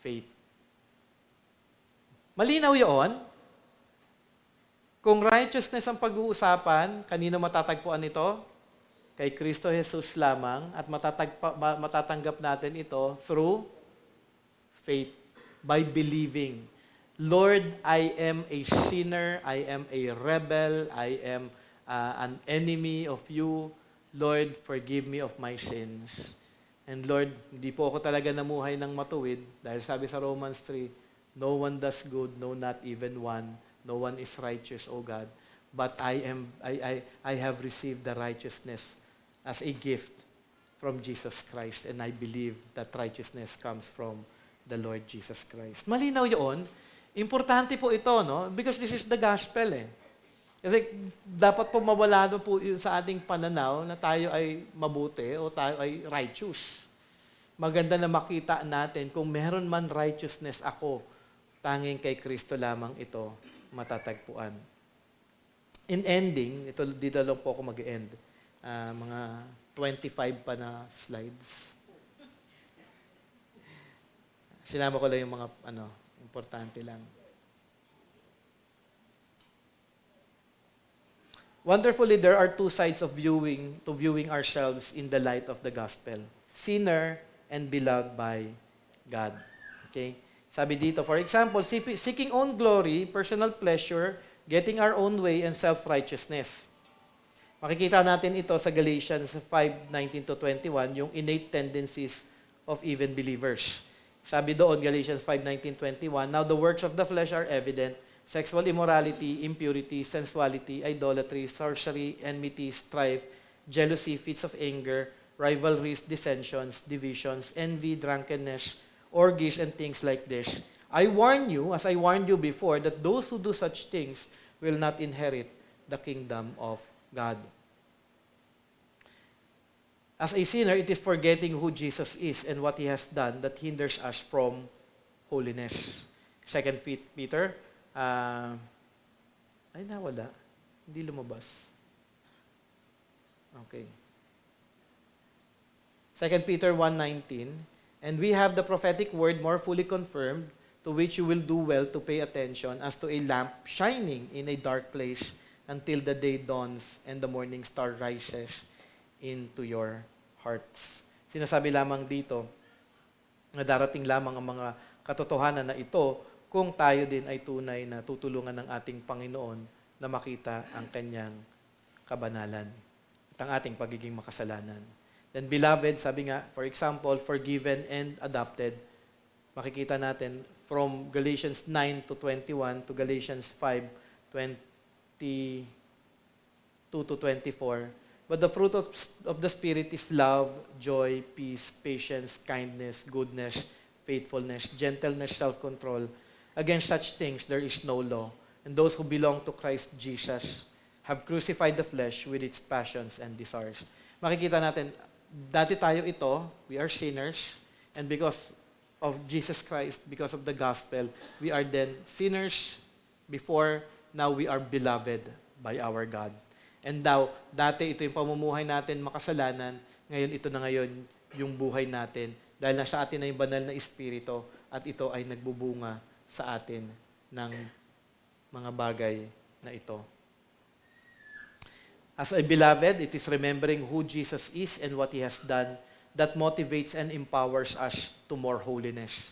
faith. Malinaw yun? Kung righteousness ang pag-uusapan, kanino matatagpuan ito? Kay Kristo Jesus lamang, at matatanggap natin ito through faith, by believing. Lord, I am a sinner, I am a rebel, I am an enemy of you. Lord, forgive me of my sins. And Lord, hindi po ako talaga namuhay ng matuwid dahil sabi sa Romans 3, no one does good, no not even one. No one is righteous, O God. But I have received the righteousness as a gift from Jesus Christ, and I believe that righteousness comes from the Lord Jesus Christ. Malinaw yun. Importante po ito, no? Because this is the gospel, eh. Kasi dapat po mawala po yun sa ating pananaw na tayo ay mabuti o tayo ay righteous. Maganda na makita natin kung meron man righteousness ako, tanging kay Kristo lamang ito matatagpuan. In ending, dito lang po ako mag-end. Mga 25 pa na slides. Sinama ko lang yung mga importante lang. Wonderfully, there are two sides of viewing ourselves in the light of the gospel. Sinner and beloved by God. Okay? Sabi dito, for example, seeking own glory, personal pleasure, getting our own way, and self-righteousness. Makikita natin ito sa Galatians 5:19-21, yung innate tendencies of even believers. Sabi doon, Galatians 5:19-21, now the works of the flesh are evident, sexual immorality, impurity, sensuality, idolatry, sorcery, enmity, strife, jealousy, fits of anger, rivalries, dissensions, divisions, envy, drunkenness, orgies, and things like this. I warn you, as I warned you before, that those who do such things will not inherit the kingdom of God. As a sinner, it is forgetting who Jesus is and what He has done that hinders us from holiness. 2 Peter, ay nawala. Hindi lumabas. Okay. 2 Peter 1:19, and we have the prophetic word more fully confirmed, to which you will do well to pay attention as to a lamp shining in a dark place until the day dawns and the morning star rises into your hearts. Sinasabi lamang dito na darating lamang ang mga katotohanan na ito kung tayo din ay tunay na tutulungan ng ating Panginoon na makita ang kanyang kabanalan at ang ating pagiging makasalanan. Then beloved, sabi nga, for example, forgiven and adopted, makikita natin from Galatians 9:21 to Galatians 5:22-24. But the fruit of the Spirit is love, joy, peace, patience, kindness, goodness, faithfulness, gentleness, self-control. Against such things there is no law. And those who belong to Christ Jesus have crucified the flesh with its passions and desires. Makikita natin, dati tayo ito, we are sinners, and because of Jesus Christ, because of the gospel, we are then sinners before, now we are beloved by our God. And now, dati ito yung pamumuhay natin makasalanan, ngayon ito na ngayon yung buhay natin dahil nasa atin na yung banal na Espiritu at ito ay nagbubunga sa atin ng mga bagay na ito. As a beloved, it is remembering who Jesus is and what He has done that motivates and empowers us to more holiness.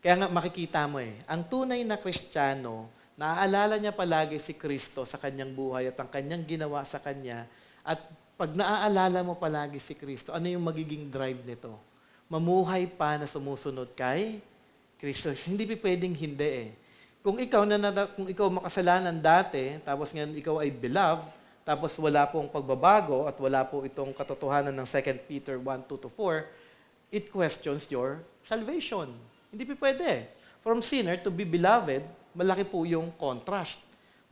Kaya nga makikita mo ang tunay na Kristiyano, naaalala niya palagi si Kristo sa kanyang buhay at ang kanyang ginawa sa kanya. At pag naaalala mo palagi si Kristo, ano yung magiging drive nito? Mamuhay pa na sumusunod kay Kristo. Hindi pwedeng hindi Kung ikaw makasalanan dati, tapos ngayon ikaw ay beloved, tapos wala pong pagbabago at wala po itong katotohanan ng 2 Peter 1:2-4, it questions your salvation. Hindi pwede. From sinner to be beloved, malaki po yung contrast.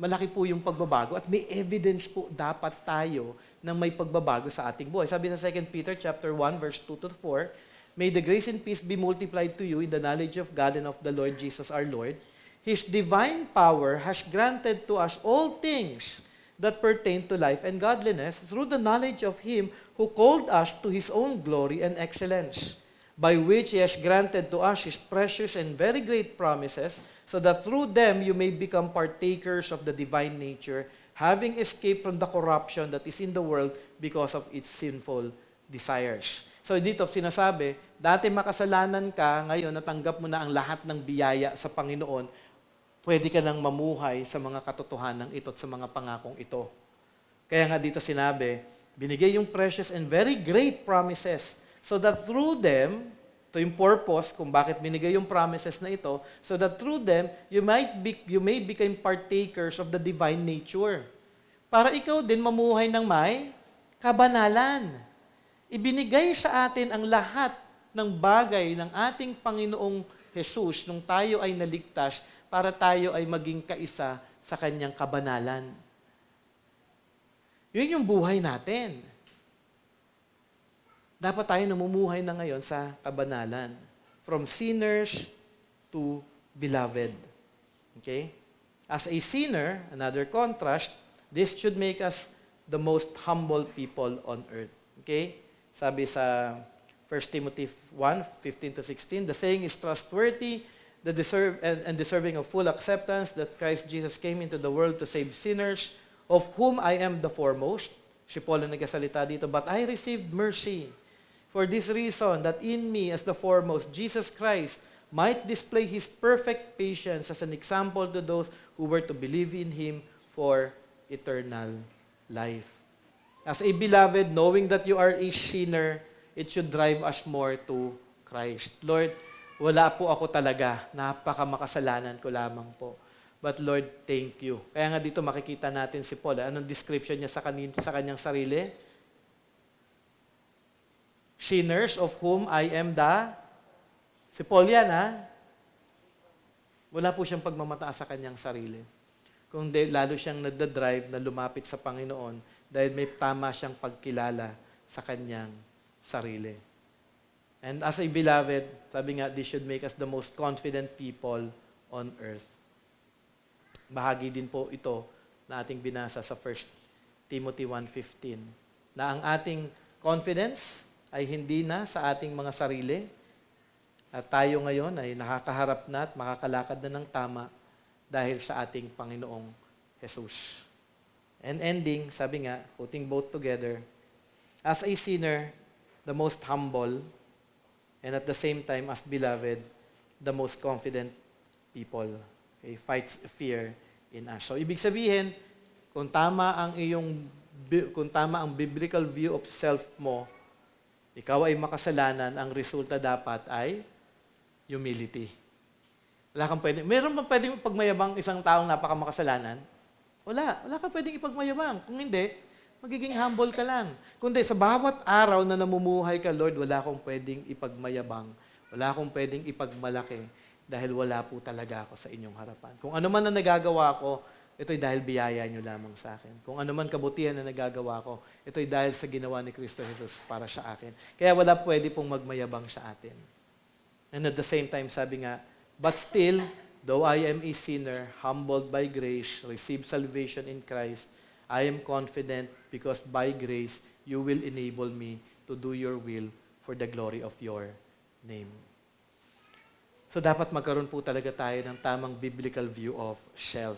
Malaki po yung pagbabago at may evidence po dapat tayo na may pagbabago sa ating buhay. Sabi sa 2 Peter chapter 1 verse 2-4, may the grace and peace be multiplied to you in the knowledge of God and of the Lord Jesus our Lord. His divine power has granted to us all things that pertain to life and godliness through the knowledge of Him who called us to His own glory and excellence, by which He has granted to us His precious and very great promises, so that through them you may become partakers of the divine nature, having escaped from the corruption that is in the world because of its sinful desires. So dito sinasabi, dati makasalanan ka, ngayon natanggap mo na ang lahat ng biyaya sa Panginoon, pwede ka nang mamuhay sa mga katotohanan ito at sa mga pangakong ito. Kaya nga dito sinabi, binigay yung precious and very great promises, so that through them, ito yung purpose kung bakit binigay yung promises na ito, so that through them, you may become partakers of the divine nature. Para ikaw din mamuhay ng may kabanalan. Ibinigay sa atin ang lahat ng bagay ng ating Panginoong Jesus nung tayo ay naligtas para tayo ay maging kaisa sa Kanyang kabanalan. Yun yung buhay natin. Dapat tayo namumuhay na ngayon sa kabanalan. From sinners to beloved. Okay? As a sinner, another contrast, this should make us the most humble people on earth. Okay? Sabi sa 1 Timothy 1:15-16, the saying is trustworthy, and deserving of full acceptance, that Christ Jesus came into the world to save sinners, of whom I am the foremost. Si Paul ang nagkasalita dito, but I received mercy. For this reason, that in me as the foremost, Jesus Christ might display His perfect patience as an example to those who were to believe in Him for eternal life. As a beloved, knowing that you are a sinner, it should drive us more to Christ. Lord, wala po ako talaga. Napakamakasalanan ko lamang po. But Lord, thank you. Kaya nga dito makikita natin si Paul. Anong description niya sa kanyang sarili? Sinners of whom I am the... Si Paul yan, ha? Wala po siyang pagmamataas sa kanyang sarili. Kundi lalo siyang nagdadrive na lumapit sa Panginoon dahil may tama siyang pagkilala sa kanyang sarili. And as a beloved, sabi nga, this should make us the most confident people on earth. Bahagi din po ito na ating binasa sa 1 Timothy 1:15, na ang ating confidence ay hindi na sa ating mga sarili, at tayo ngayon ay nakakaharap na at makakalakad na ng tama dahil sa ating Panginoong Jesus. And ending, sabi nga, putting both together, as a sinner, the most humble, and at the same time, as beloved, the most confident people. Okay, fights fear in us. So, ibig sabihin, kung tama ang biblical view of self mo, ikaw ay makasalanan, ang resulta dapat ay humility. Meron bang pwedeng ipagmayabang isang taong napakamakasalanan? Wala kang pwedeng ipagmayabang. Kung hindi, magiging humble ka lang. Kundi sa bawat araw na namumuhay ka, Lord, wala akong pwedeng ipagmayabang. Wala akong pwedeng ipagmalaki dahil wala po talaga ako sa inyong harapan. Kung ano man ang nagagawa ko, ito'y dahil biyaya niyo lamang sa akin. Kung ano man kabutihan na nagagawa ko, ito'y dahil sa ginawa ni Kristo Jesus para sa akin. Kaya wala pwede pong magmayabang sa atin. And at the same time, sabi nga, but still, though I am a sinner, humbled by grace, received salvation in Christ, I am confident because by grace, you will enable me to do your will for the glory of your name. So dapat magkaroon po talaga tayo ng tamang biblical view of self.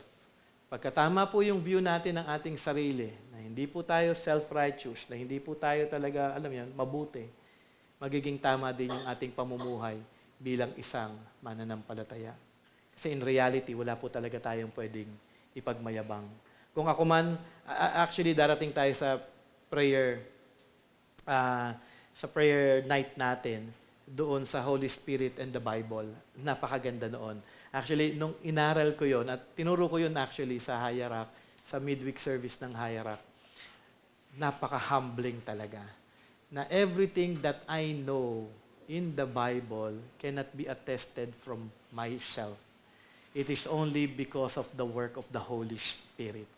Pagkatama po yung view natin ng ating sarili, na hindi po tayo self-righteous, na hindi po tayo talaga, mabuti, magiging tama din yung ating pamumuhay bilang isang mananampalataya. Kasi in reality, wala po talaga tayong pwedeng ipagmayabang. Kung ako man, actually darating tayo sa prayer night natin, doon sa Holy Spirit and the Bible. Napakaganda noon. Actually, nung inaral ko yon at tinuro ko yon actually sa Hayarak, sa midweek service ng Hayarak, napaka-humbling talaga. Na everything that I know in the Bible cannot be attested from myself. It is only because of the work of the Holy Spirit.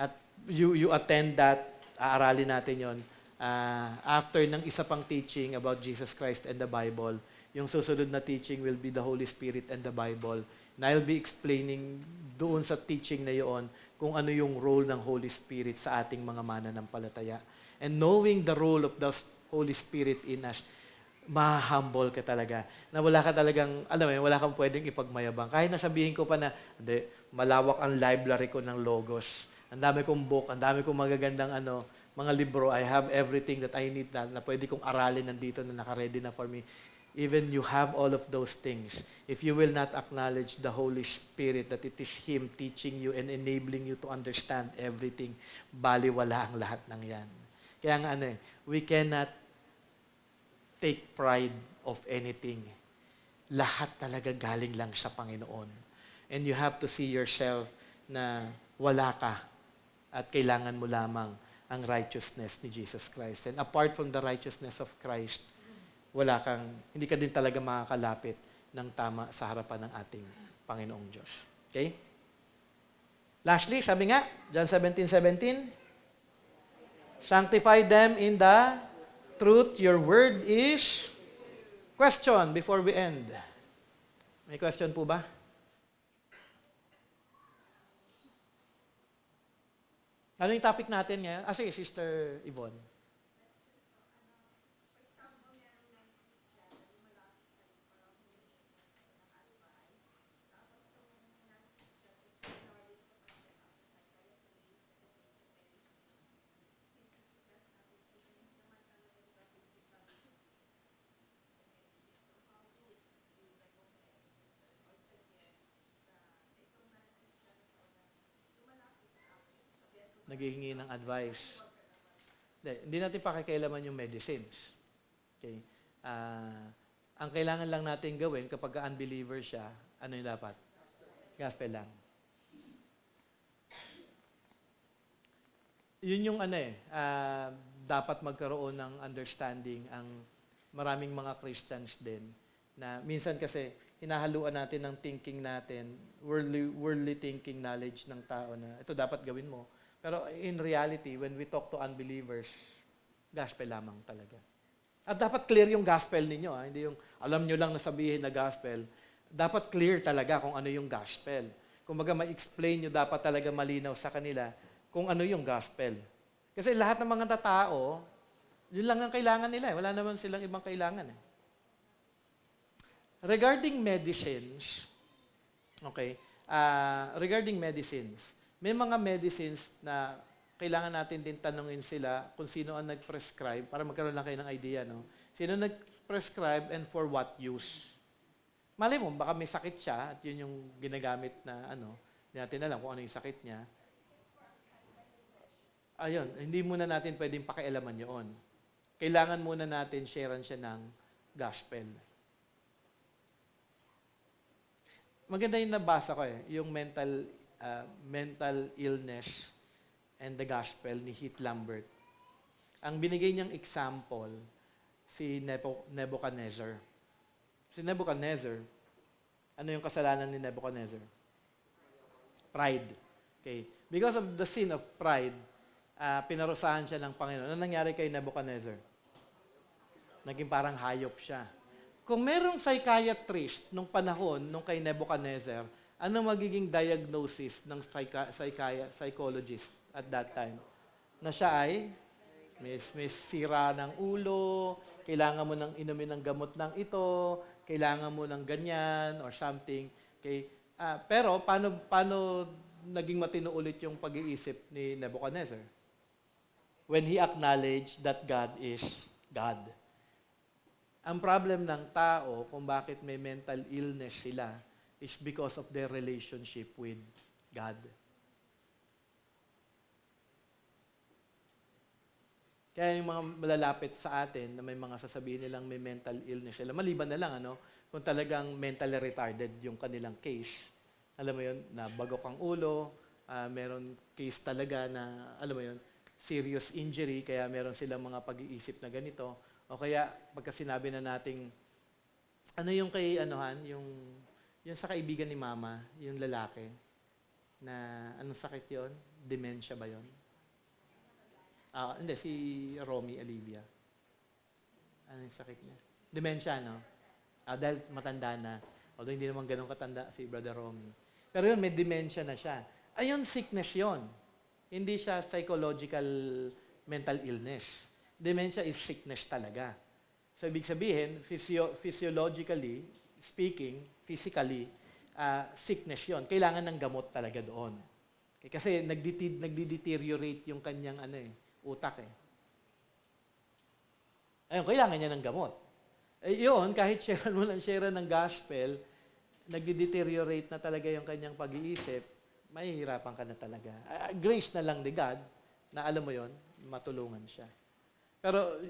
At you attend that, aaralin natin yon after ng isa pang teaching about Jesus Christ and the Bible. Yung susunod na teaching will be the Holy Spirit and the Bible. And I'll be explaining doon sa teaching na yon kung ano yung role ng Holy Spirit sa ating mga mananampalataya. And knowing the role of the Holy Spirit in us, ma-humble ka talaga. Na wala ka talagang, wala kang pwedeng ipagmayabang. Kahit nasabihin ko pa na, hindi, malawak ang library ko ng Logos. Ang dami kong book, ang dami kong magagandang mga libro. I have everything that I need na pwede kong aralin nandito na naka-ready na for me. Even you have all of those things. If you will not acknowledge the Holy Spirit, that it is Him teaching you and enabling you to understand everything, baliwala ang lahat ng yan. Kaya nga we cannot take pride of anything. Lahat talaga galing lang sa Panginoon. And you have to see yourself na wala ka at kailangan mo lamang ang righteousness ni Jesus Christ. And apart from the righteousness of Christ, hindi ka din talaga makakalapit ng tama sa harapan ng ating Panginoong Diyos. Okay? Lastly, sabi nga, John 17:17, sanctify them in the truth. Your word is... Question before we end. May question po ba? Ano yung topic natin ngayon? Sige, Sister Yvonne. naghihingi ng advice. Hindi natin pakikialaman yung medicines. Okay? Ang kailangan lang natin gawin kapag unbeliever siya, ano yung dapat? Gospel lang. Yun yung dapat magkaroon ng understanding ang maraming mga Christians din na minsan kasi hinahaluan natin ng thinking natin, worldly thinking knowledge ng tao na ito dapat gawin mo. Pero in reality, when we talk to unbelievers, gospel lamang talaga. At dapat clear yung gospel ninyo. Hindi yung alam nyo lang na sabihin na gospel. Dapat clear talaga kung ano yung gospel. Kung baga ma-explain nyo, dapat talaga malinaw sa kanila kung ano yung gospel. Kasi lahat ng mga tao, yun lang ang kailangan nila. Wala naman silang ibang kailangan. Regarding medicines, regarding medicines, may mga medicines na kailangan natin din tanungin sila kung sino ang nag-prescribe para magkaroon lang kayo ng idea, no? Sino nag-prescribe and for what use? Malay mo, baka may sakit siya at yun yung ginagamit na hindi natin alam kung ano yung sakit niya. Ayun, hindi muna natin pwedeng pakialaman yun. Kailangan muna natin sharean siya ng gospel. Maganda yung nabasa ko yung mental illness and the gospel ni Heath Lambert. Ang binigay niyang example, si Nebuchadnezzar. Si Nebuchadnezzar, ano yung kasalanan ni Nebuchadnezzar? Pride. Okay. Because of the sin of pride, pinarusahan siya ng Panginoon. Ano nangyari kay Nebuchadnezzar? Naging parang hayop siya. Kung merong psychiatrist nung panahon, nung kay Nebuchadnezzar, ano magiging diagnosis ng psychologist at that time? Na siya ay may sira ng ulo, kailangan mo nang inumin ng gamot ng ito, kailangan mo ng ganyan or something. Okay? Pero paano naging matino ulit yung pag-iisip ni Nebuchadnezzar? When he acknowledged that God is God. Ang problem ng tao kung bakit may mental illness sila is because of their relationship with God. Kaya yung mga malalapit sa atin na may mga sasabihin nilang may mental illness sila, maliban na lang kung talagang mentally retarded yung kanilang case. Alam mo yun, na bagok ang ulo, meron case talaga na, alam mo yun, serious injury, kaya meron silang mga pag-iisip na ganito. O kaya, pagka sinabi na nating, ano yung kay, yung sa kaibigan ni Mama, yung lalaki, na, anong sakit yon? Dementia ba yon? Hindi, si Romy Olivia. Ano yung sakit niya? Dementia, no? Dahil matanda na. Although hindi naman ganun katanda si Brother Romy. Pero yun, may dementia na siya. Ayun, sickness yon. Hindi siya psychological mental illness. Dementia is sickness talaga. So, ibig sabihin, physiologically speaking, physically, sickness yon. Kailangan ng gamot talaga doon. Okay? Kasi nagdi-deteriorate yung kanyang utak Ayun, kailangan niya ng gamot. Yun, kahit share mo lang share ng gospel, nagdi-deteriorate na talaga yung kanyang pag-iisip, mahihirapan ka na talaga. Grace na lang ni God, na alam mo yon, matulungan siya. Pero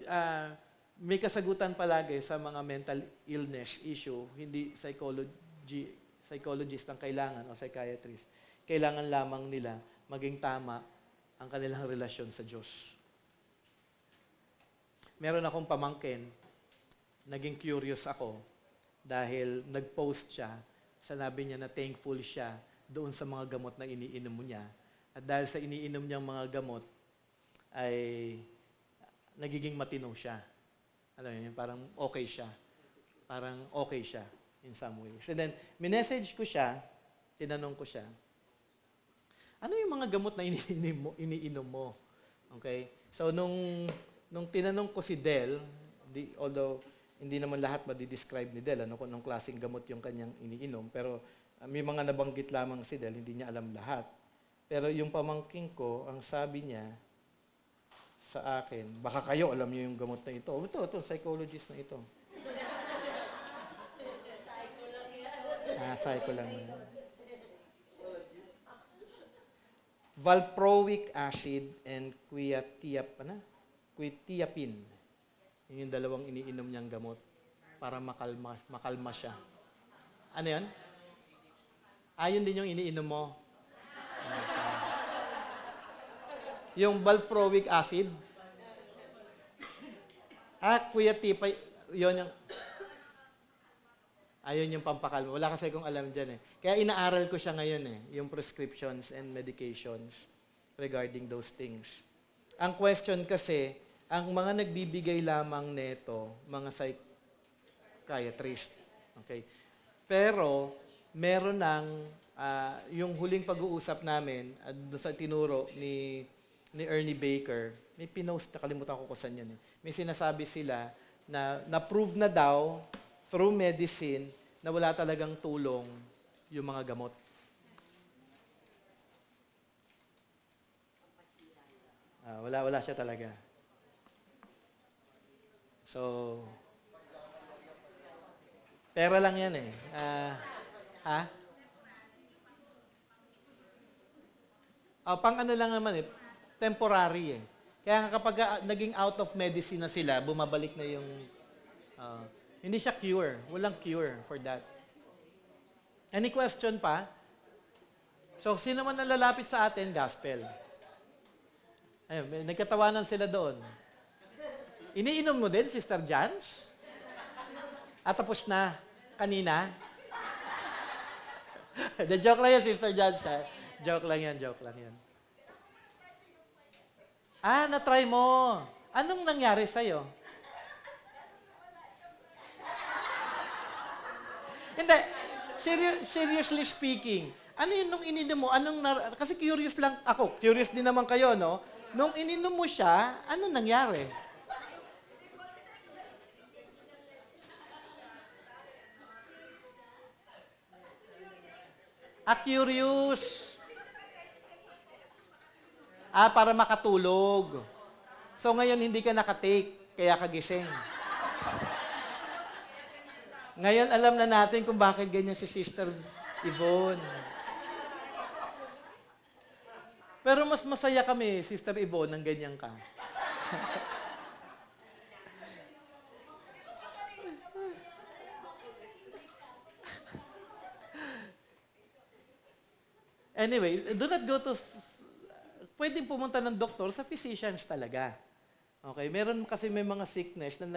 may kasagutan palagi sa mga mental illness issue, hindi psychologist ang kailangan o psychiatrist. Kailangan lamang nila maging tama ang kanilang relasyon sa Diyos. Meron akong pamangkin, naging curious ako dahil nag-post siya, sinabi niya na thankful siya doon sa mga gamot na iniinom niya. At dahil sa iniinom niyang mga gamot, ay nagiging matino siya. Alam mo yun, parang okay siya. Parang okay siya in some ways. And then, minessage ko siya, tinanong ko siya, ano yung mga gamot na iniinom mo? Okay? So, nung tinanong ko si Del, although hindi naman lahat madi-describe ni Del, kung anong klaseng gamot yung kanyang iniinom, pero may mga nabanggit lamang si Del, hindi niya alam lahat. Pero yung pamangking ko, ang sabi niya sa akin, baka kayo alam niyo yung gamot na ito. Ito, psychologist na ito. Psycho lang yan. valproic acid and quetiapine. Yun yung dalawang iniinom niyang gamot para makalma siya. Ano yan? Yun din yung iniinom mo. Yung valproic acid. Quetiapine, yun yung... Ayun yung pampakalma. Wala kasi kung alam dyan eh. Kaya inaaral ko siya ngayon eh, yung prescriptions and medications regarding those things. Ang question kasi, ang mga nagbibigay lamang neto, mga psychiatrist. Okay? Pero, meron ng, yung huling pag-uusap namin, doon sa tinuro ni Ernie Baker, may pinost, nakalimutan ko kung saan yun eh. May sinasabi sila na na-prove na daw through medicine na wala talagang tulong yung mga gamot. Wala siya talaga. So, pera lang yan eh. Pang ano lang naman eh, temporary eh. Kaya kapag naging out of medicine na sila, bumabalik na yung... hindi siya cure. Walang cure for that. Any question pa? So, sino man nalalapit sa atin? Gospel. Ayun, nagkatawanan sila doon. Iniinom mo din, Sister Jans? Tapos na. Kanina? The joke lang yan, Sister Jans. Joke lang yan. Na-try mo. Anong nangyari sa'yo? Hindi. Seriously speaking, ano yun nung ininom mo? Kasi curious lang ako. Curious din naman kayo, no? Nung ininom mo siya, anong nangyari? Curious. Para makatulog. So ngayon hindi ka nakatake, kaya kagising. Ngayon, alam na natin kung bakit ganyan si Sister Yvonne. Pero mas masaya kami, Sister Yvonne, nang ganyan ka. Anyway, do not go to... Pwedeng pumunta ng doktor sa physicians talaga. Okay? Meron kasi may mga sickness na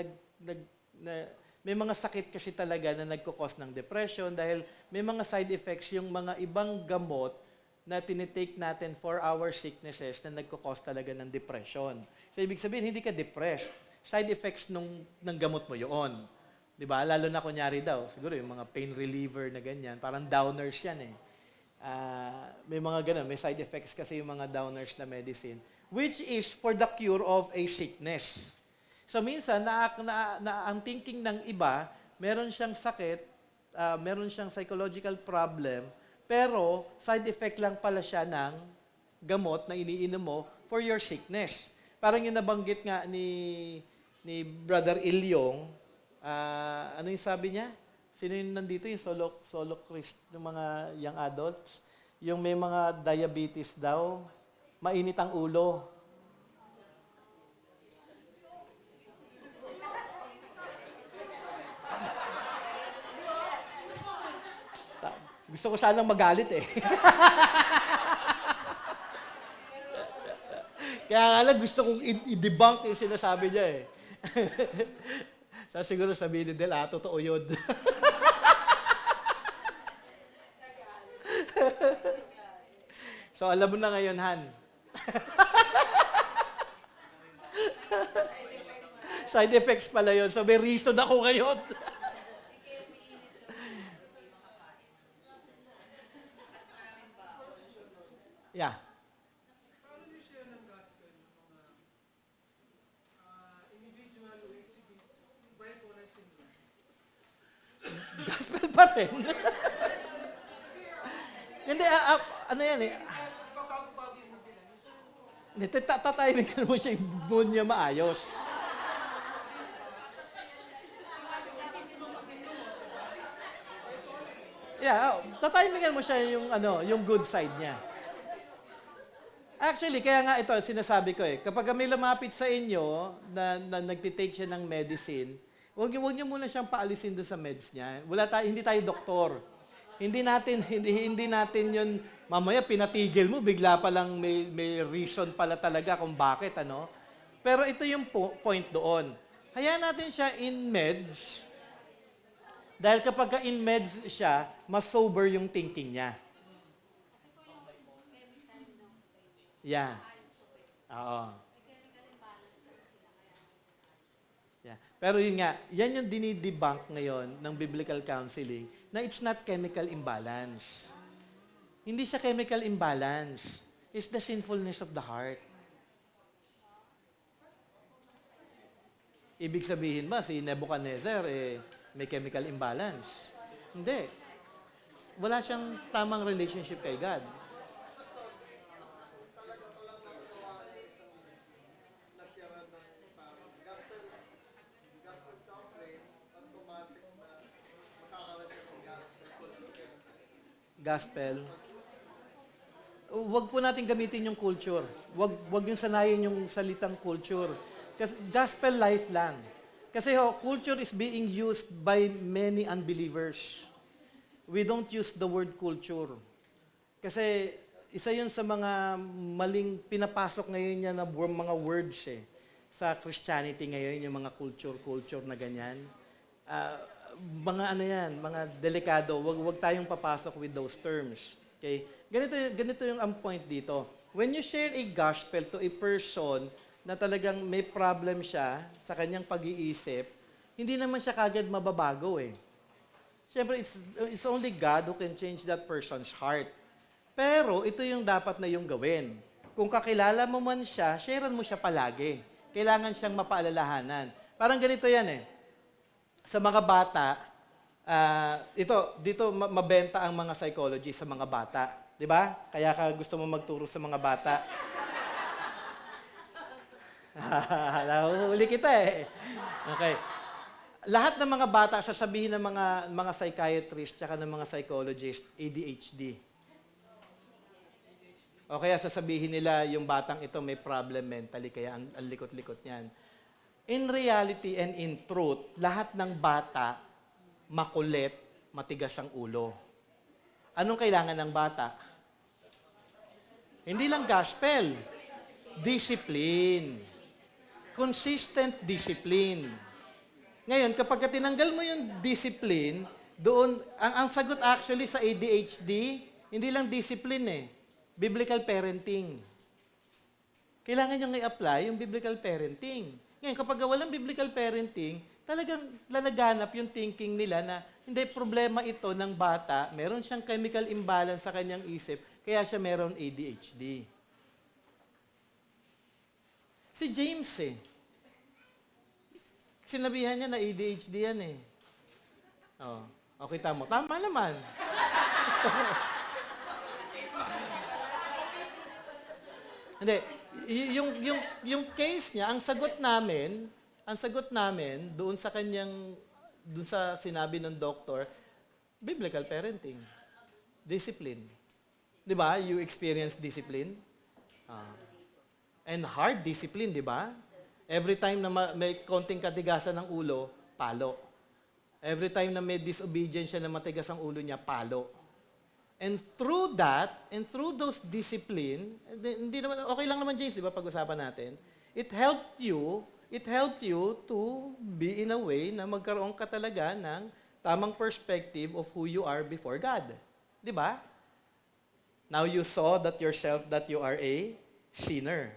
may mga sakit kasi talaga na nagkukos ng depression dahil may mga side effects yung mga ibang gamot na tinitake natin for our sicknesses na nagkukos talaga ng depression. So, ibig sabihin, hindi ka depressed. Side effects ng gamot mo yun. Diba? Lalo na kunyari daw, siguro yung mga pain reliever na ganyan, parang downers yan eh. May mga ganun, may side effects kasi yung mga downers na medicine, which is for the cure of a sickness. So minsan, ang thinking ng iba, meron siyang sakit, meron siyang psychological problem, pero side effect lang pala siya ng gamot na iniinom mo for your sickness. Parang yung nabanggit nga ni Brother Ilyong, ano yung sabi niya? Sino yung nandito? Yung solo Christ, yung mga young adults? Yung may mga diabetes daw, mainit ang ulo. Gusto ko sanang magalit eh. Kaya nga lang, gusto kong i-debunk yung sinasabi niya eh. So siguro sabihin nila, totoo yun. So alam mo na ngayon, Han. Side effects pala yun. So may reason ako ngayon. Yeah. Paano niyo share ng gospel ng mga individual who exhibits bipolar syndrome? Gospel pa rin. Hindi, ano yan eh. Ipabago-bago yung mood nila. Hindi, tatahimikan mo siya yung mood niya maayos. Yeah, tatahimikan mo siya yung good side niya. Actually, kaya nga ito, sinasabi ko kapag may lumapit sa inyo na nagtitake siya ng medicine, huwag niyo muna siyang paalisin doon sa meds niya. Hindi tayo doktor. Hindi natin 'yun mamaya pinatigil mo, bigla pa lang may reason pala talaga kung bakit ano. Pero ito yung point doon. Hayaan natin siya in meds. Dahil kapag in meds siya, mas sober yung thinking niya. Yeah. Oo. Yeah. Pero yun nga, yan yung dinidebunk ngayon ng biblical counseling na it's not chemical imbalance. Hindi siya chemical imbalance. It's the sinfulness of the heart. Ibig sabihin ba si Nebuchadnezzar may chemical imbalance? Hindi. Wala siyang tamang relationship kay God. Gospel. Huwag po natin gamitin yung culture. Huwag yung sanayin yung salitang culture. Kasi gospel life lang. Kasi culture is being used by many unbelievers. We don't use the word culture. Kasi isa yun sa mga maling pinapasok ngayon niya na mga words sa Christianity ngayon, yung mga culture na ganyan. Mga ano yan, mga delikado, wag tayong papasok with those terms. Okay? Ganito yung ang point dito. When you share a gospel to a person na talagang may problem siya sa kanyang pag-iisip, hindi naman siya kagad mababago Siyempre, it's only God who can change that person's heart. Pero ito yung dapat na yung gawin. Kung kakilala mo man siya, sharean mo siya palagi. Kailangan siyang mapaalalahanan. Parang ganito yan sa mga bata, dito mabenta ang mga psychology sa mga bata. Di ba? Kaya ka gusto mo magturo sa mga bata. Nahuli kita Okay. Lahat ng mga bata, sasabihin ng mga psychiatrist tsaka ng mga psychologist, ADHD. O kaya sasabihin nila yung batang ito may problem mentally, kaya ang likot-likot niyan. In reality and in truth, lahat ng bata, makulit, matigas ang ulo. Anong kailangan ng bata? Hindi lang gospel. Discipline. Consistent discipline. Ngayon, kapag tinanggal mo yung discipline, doon, ang sagot actually sa ADHD, hindi lang discipline biblical parenting. Kailangan nyo i-apply yung biblical parenting. Ngayon, kapag walang biblical parenting, talagang lalaganap yung thinking nila na hindi problema ito ng bata, meron siyang chemical imbalance sa kanyang isip, kaya siya meron ADHD. Si James sinabihan niya na ADHD yan okay, tama naman. Hindi, yung case niya, ang sagot namin doon sa sinabi ng doktor, biblical parenting. Discipline. 'Di ba? You experience discipline. And hard discipline, 'di ba? Every time na may konting katigasan ng ulo, palo. Every time na may disobedience siya na matigas ang ulo niya, palo. And through that, and through those discipline, hindi naman, okay lang naman, James, di ba, pag-usapan natin, it helped you to be in a way na magkaroon ka talaga ng tamang perspective of who you are before God. Di ba? Now you saw that yourself that you are a sinner.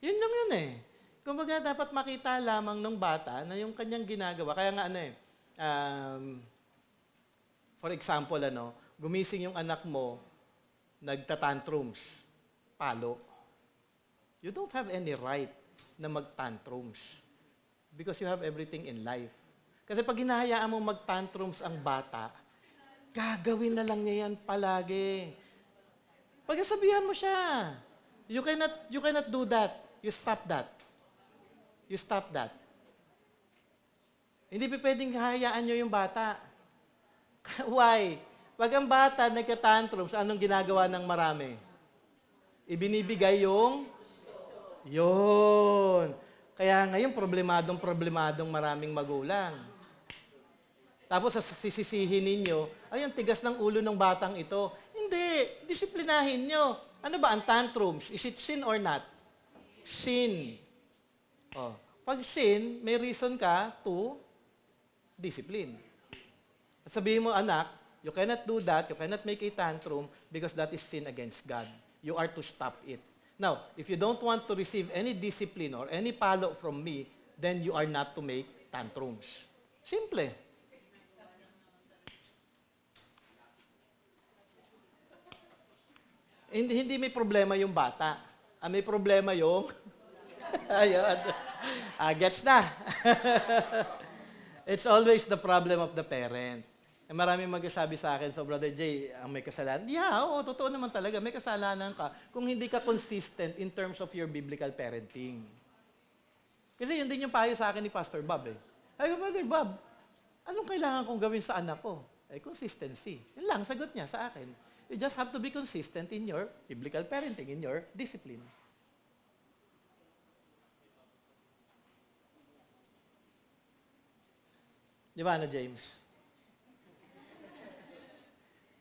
Yun lang yun Kumbaga, dapat makita lamang ng bata na yung kanyang ginagawa. Kaya nga for example, gumising yung anak mo, nagtatantrums, palo. You don't have any right na mag-tantrums because you have everything in life. Kasi pag hinahayaan mo mag-tantrums ang bata, gagawin na lang niya yan palagi. Pagsasabihan mo siya, you cannot do that. You stop that. You stop that. Hindi pa pwedeng hahayaan nyo yung bata. Why? Pag ang bata nagka-tantrums, anong ginagawa ng marami? Ibinibigay yung yun. Kaya ngayon, problemadong maraming magulang. Tapos sisisihin ninyo, ay, ang tigas ng ulo ng batang ito. Hindi, disiplinahin nyo. Ano ba ang tantrums? Is it sin or not? Sin. Oh. Pag sin, may reason ka to discipline. At sabihin mo, anak, you cannot do that, you cannot make a tantrum because that is sin against God. You are to stop it. Now, if you don't want to receive any discipline or any palo from me, then you are not to make tantrums. Simple. Hindi may problema yung bata. May problema yung ayun. Gets na. It's always the problem of the parent. Maraming magsasabi sa akin, so Brother Jay, ang may kasalanan. Yeah, oo, totoo naman talaga. May kasalanan ka kung hindi ka consistent in terms of your biblical parenting. Kasi yun din yung payo sa akin ni Pastor Bob eh. Ay, Brother Bob, anong kailangan kong gawin sa anak ko? Consistency. Yun lang, sagot niya sa akin. You just have to be consistent in your biblical parenting, in your discipline. Di ba, James?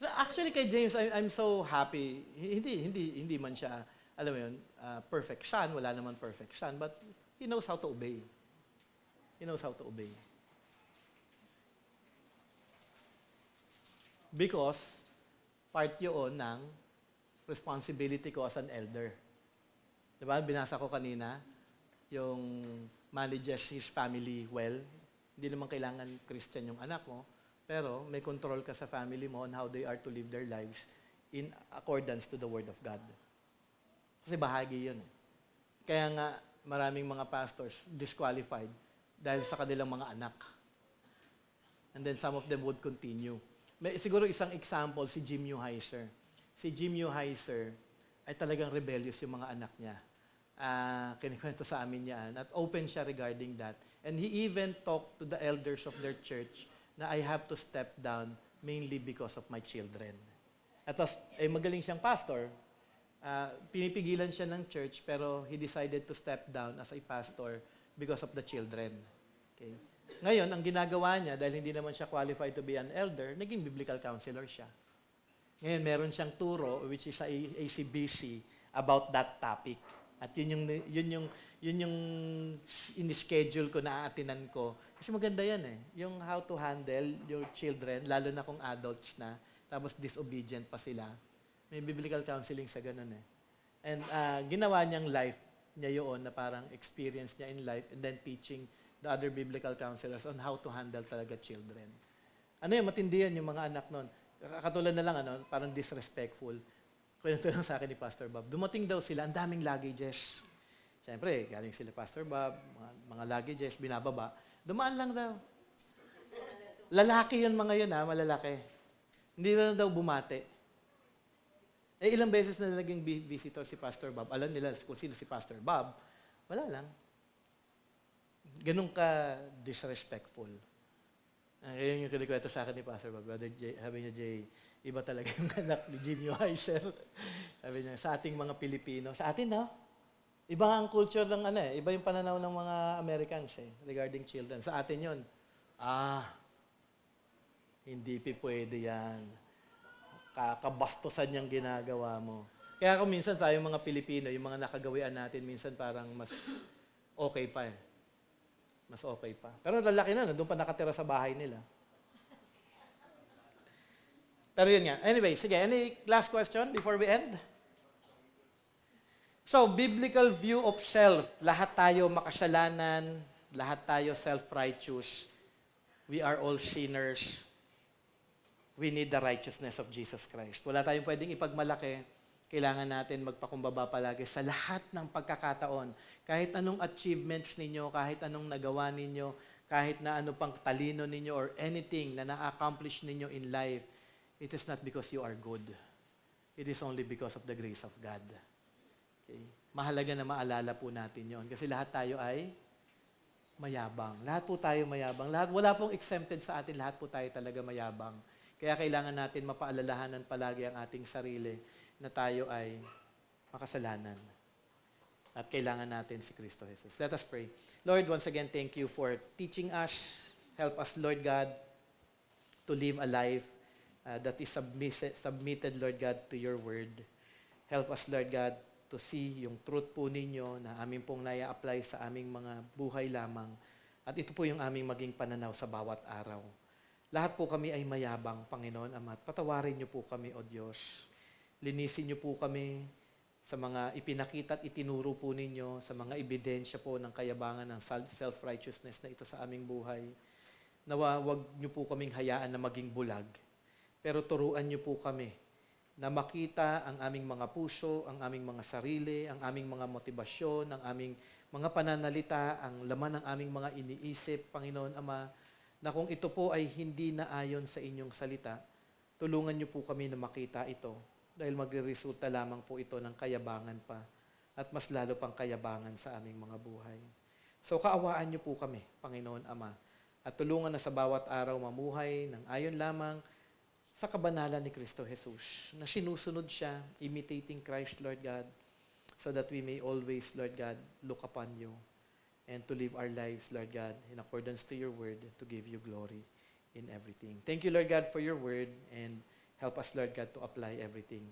So actually, kay James, I'm so happy. Hindi man siya, alam mo yun, perfect son. Wala naman perfect son. But he knows how to obey. He knows how to obey. Because part yun ng responsibility ko as an elder. Diba? Binasa ko kanina, yung manages his family well. Hindi naman kailangan Christian yung anak mo, pero may control ka sa family mo on how they are to live their lives in accordance to the Word of God. Kasi bahagi yun. Kaya nga, maraming mga pastors disqualified dahil sa kanilang mga anak. And then some of them would continue. Siguro isang example, si Jim Neuheiser. Si Jim Neuheiser ay talagang rebellious yung mga anak niya. Kinikwento sa amin yan. At open siya regarding that. And he even talked to the elders of their church na I have to step down mainly because of my children. At magaling siyang pastor. Pinipigilan siya ng church pero he decided to step down as a pastor because of the children. Okay? Ngayon, ang ginagawa niya, dahil hindi naman siya qualified to be an elder, naging biblical counselor siya. Ngayon, meron siyang turo, which is sa ACBC, about that topic. At yun yung in-schedule ko, na-aatinan ko. Kasi maganda yan eh. Yung how to handle your children, lalo na kung adults na, tapos disobedient pa sila. May biblical counseling sa ganun eh. And ginawa niyang life niya yun na parang experience niya in life and then teaching the other biblical counselors on how to handle talaga children. Ano yun, matindi yan yung mga anak nun. Katulad na lang, parang disrespectful. Kwento lang sa akin ni Pastor Bob. Dumating daw sila, ang daming luggages. Siyempre, galing sila Pastor Bob, mga luggages, binababa. Dumaan lang daw. Lalaki yun mga yun, malalaki. Hindi na daw bumate. Ilang beses na naging visitor si Pastor Bob. Alam nila kung sino si Pastor Bob. Wala lang. Ganun ka disrespectful. Yun yung kinikwento sa akin ni Pastor Bob. Brother Jay, sabi niya, Jay, iba talaga yung anak ni Jim Neuheiser. Sabi niya, sa ating mga Pilipino, sa atin, no? Iba ang culture ng iba yung pananaw ng mga Americans regarding children. Sa atin yun, hindi pwede yan. Kakabastusan yung ginagawa mo. Kaya kung minsan tayong mga Pilipino, yung mga nakagawian natin, minsan parang mas okay pa eh. Mas okay pa. Pero lalaki na, doon pa nakatira sa bahay nila. Pero yun nga. Anyway, sige. Any last question before we end? So, biblical view of self. Lahat tayo makasalanan. Lahat tayo self-righteous. We are all sinners. We need the righteousness of Jesus Christ. Wala tayong pwedeng ipagmalaki. Kailangan natin magpakumbaba palagi sa lahat ng pagkakataon. Kahit anong achievements ninyo, kahit anong nagawa ninyo, kahit na ano pang talino ninyo or anything na na-accomplish ninyo in life, it is not because you are good. It is only because of the grace of God. Okay? Mahalaga na maalala po natin yon kasi lahat tayo ay mayabang. Lahat po tayo mayabang. Wala pong exempted sa atin. Lahat po tayo talaga mayabang. Kaya kailangan natin mapaalalahanan palagi ang ating sarili na tayo ay makasalanan. At kailangan natin si Kristo Jesus. Let us pray. Lord, once again, thank you for teaching us. Help us, Lord God, to live a life that is submitted, Lord God, to your word. Help us, Lord God, to see yung truth po ninyo na aming pong naya-apply sa aming mga buhay lamang. At ito po yung aming maging pananaw sa bawat araw. Lahat po kami ay mayabang, Panginoon Ama. Patawarin niyo po kami, O Diyos. Linisin niyo po kami sa mga ipinakita at itinuro po ninyo, sa mga ebidensya po ng kayabangan ng self-righteousness na ito sa aming buhay. Nawa, wag niyo po kaming hayaan na maging bulag. Pero turuan niyo po kami na makita ang aming mga puso, ang aming mga sarili, ang aming mga motibasyon, ang aming mga pananalita, ang laman ng aming mga iniisip, Panginoon Ama, na kung ito po ay hindi na ayon sa inyong salita, tulungan niyo po kami na makita ito dahil magre-resulta lamang po ito ng kayabangan pa at mas lalo pang kayabangan sa aming mga buhay. So kaawaan niyo po kami, Panginoon Ama, at tulungan na sa bawat araw mamuhay ng ayon lamang sa kabanalan ni Kristo Jesus, na sinusunod siya, imitating Christ, Lord God, so that we may always, Lord God, look upon you and to live our lives, Lord God, in accordance to your word, to give you glory in everything. Thank you, Lord God, for your word, and help us, Lord God, to apply everything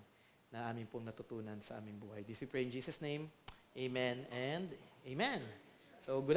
na amin pong natutunan sa aming buhay. This we pray in Jesus' name. Amen and amen. So, good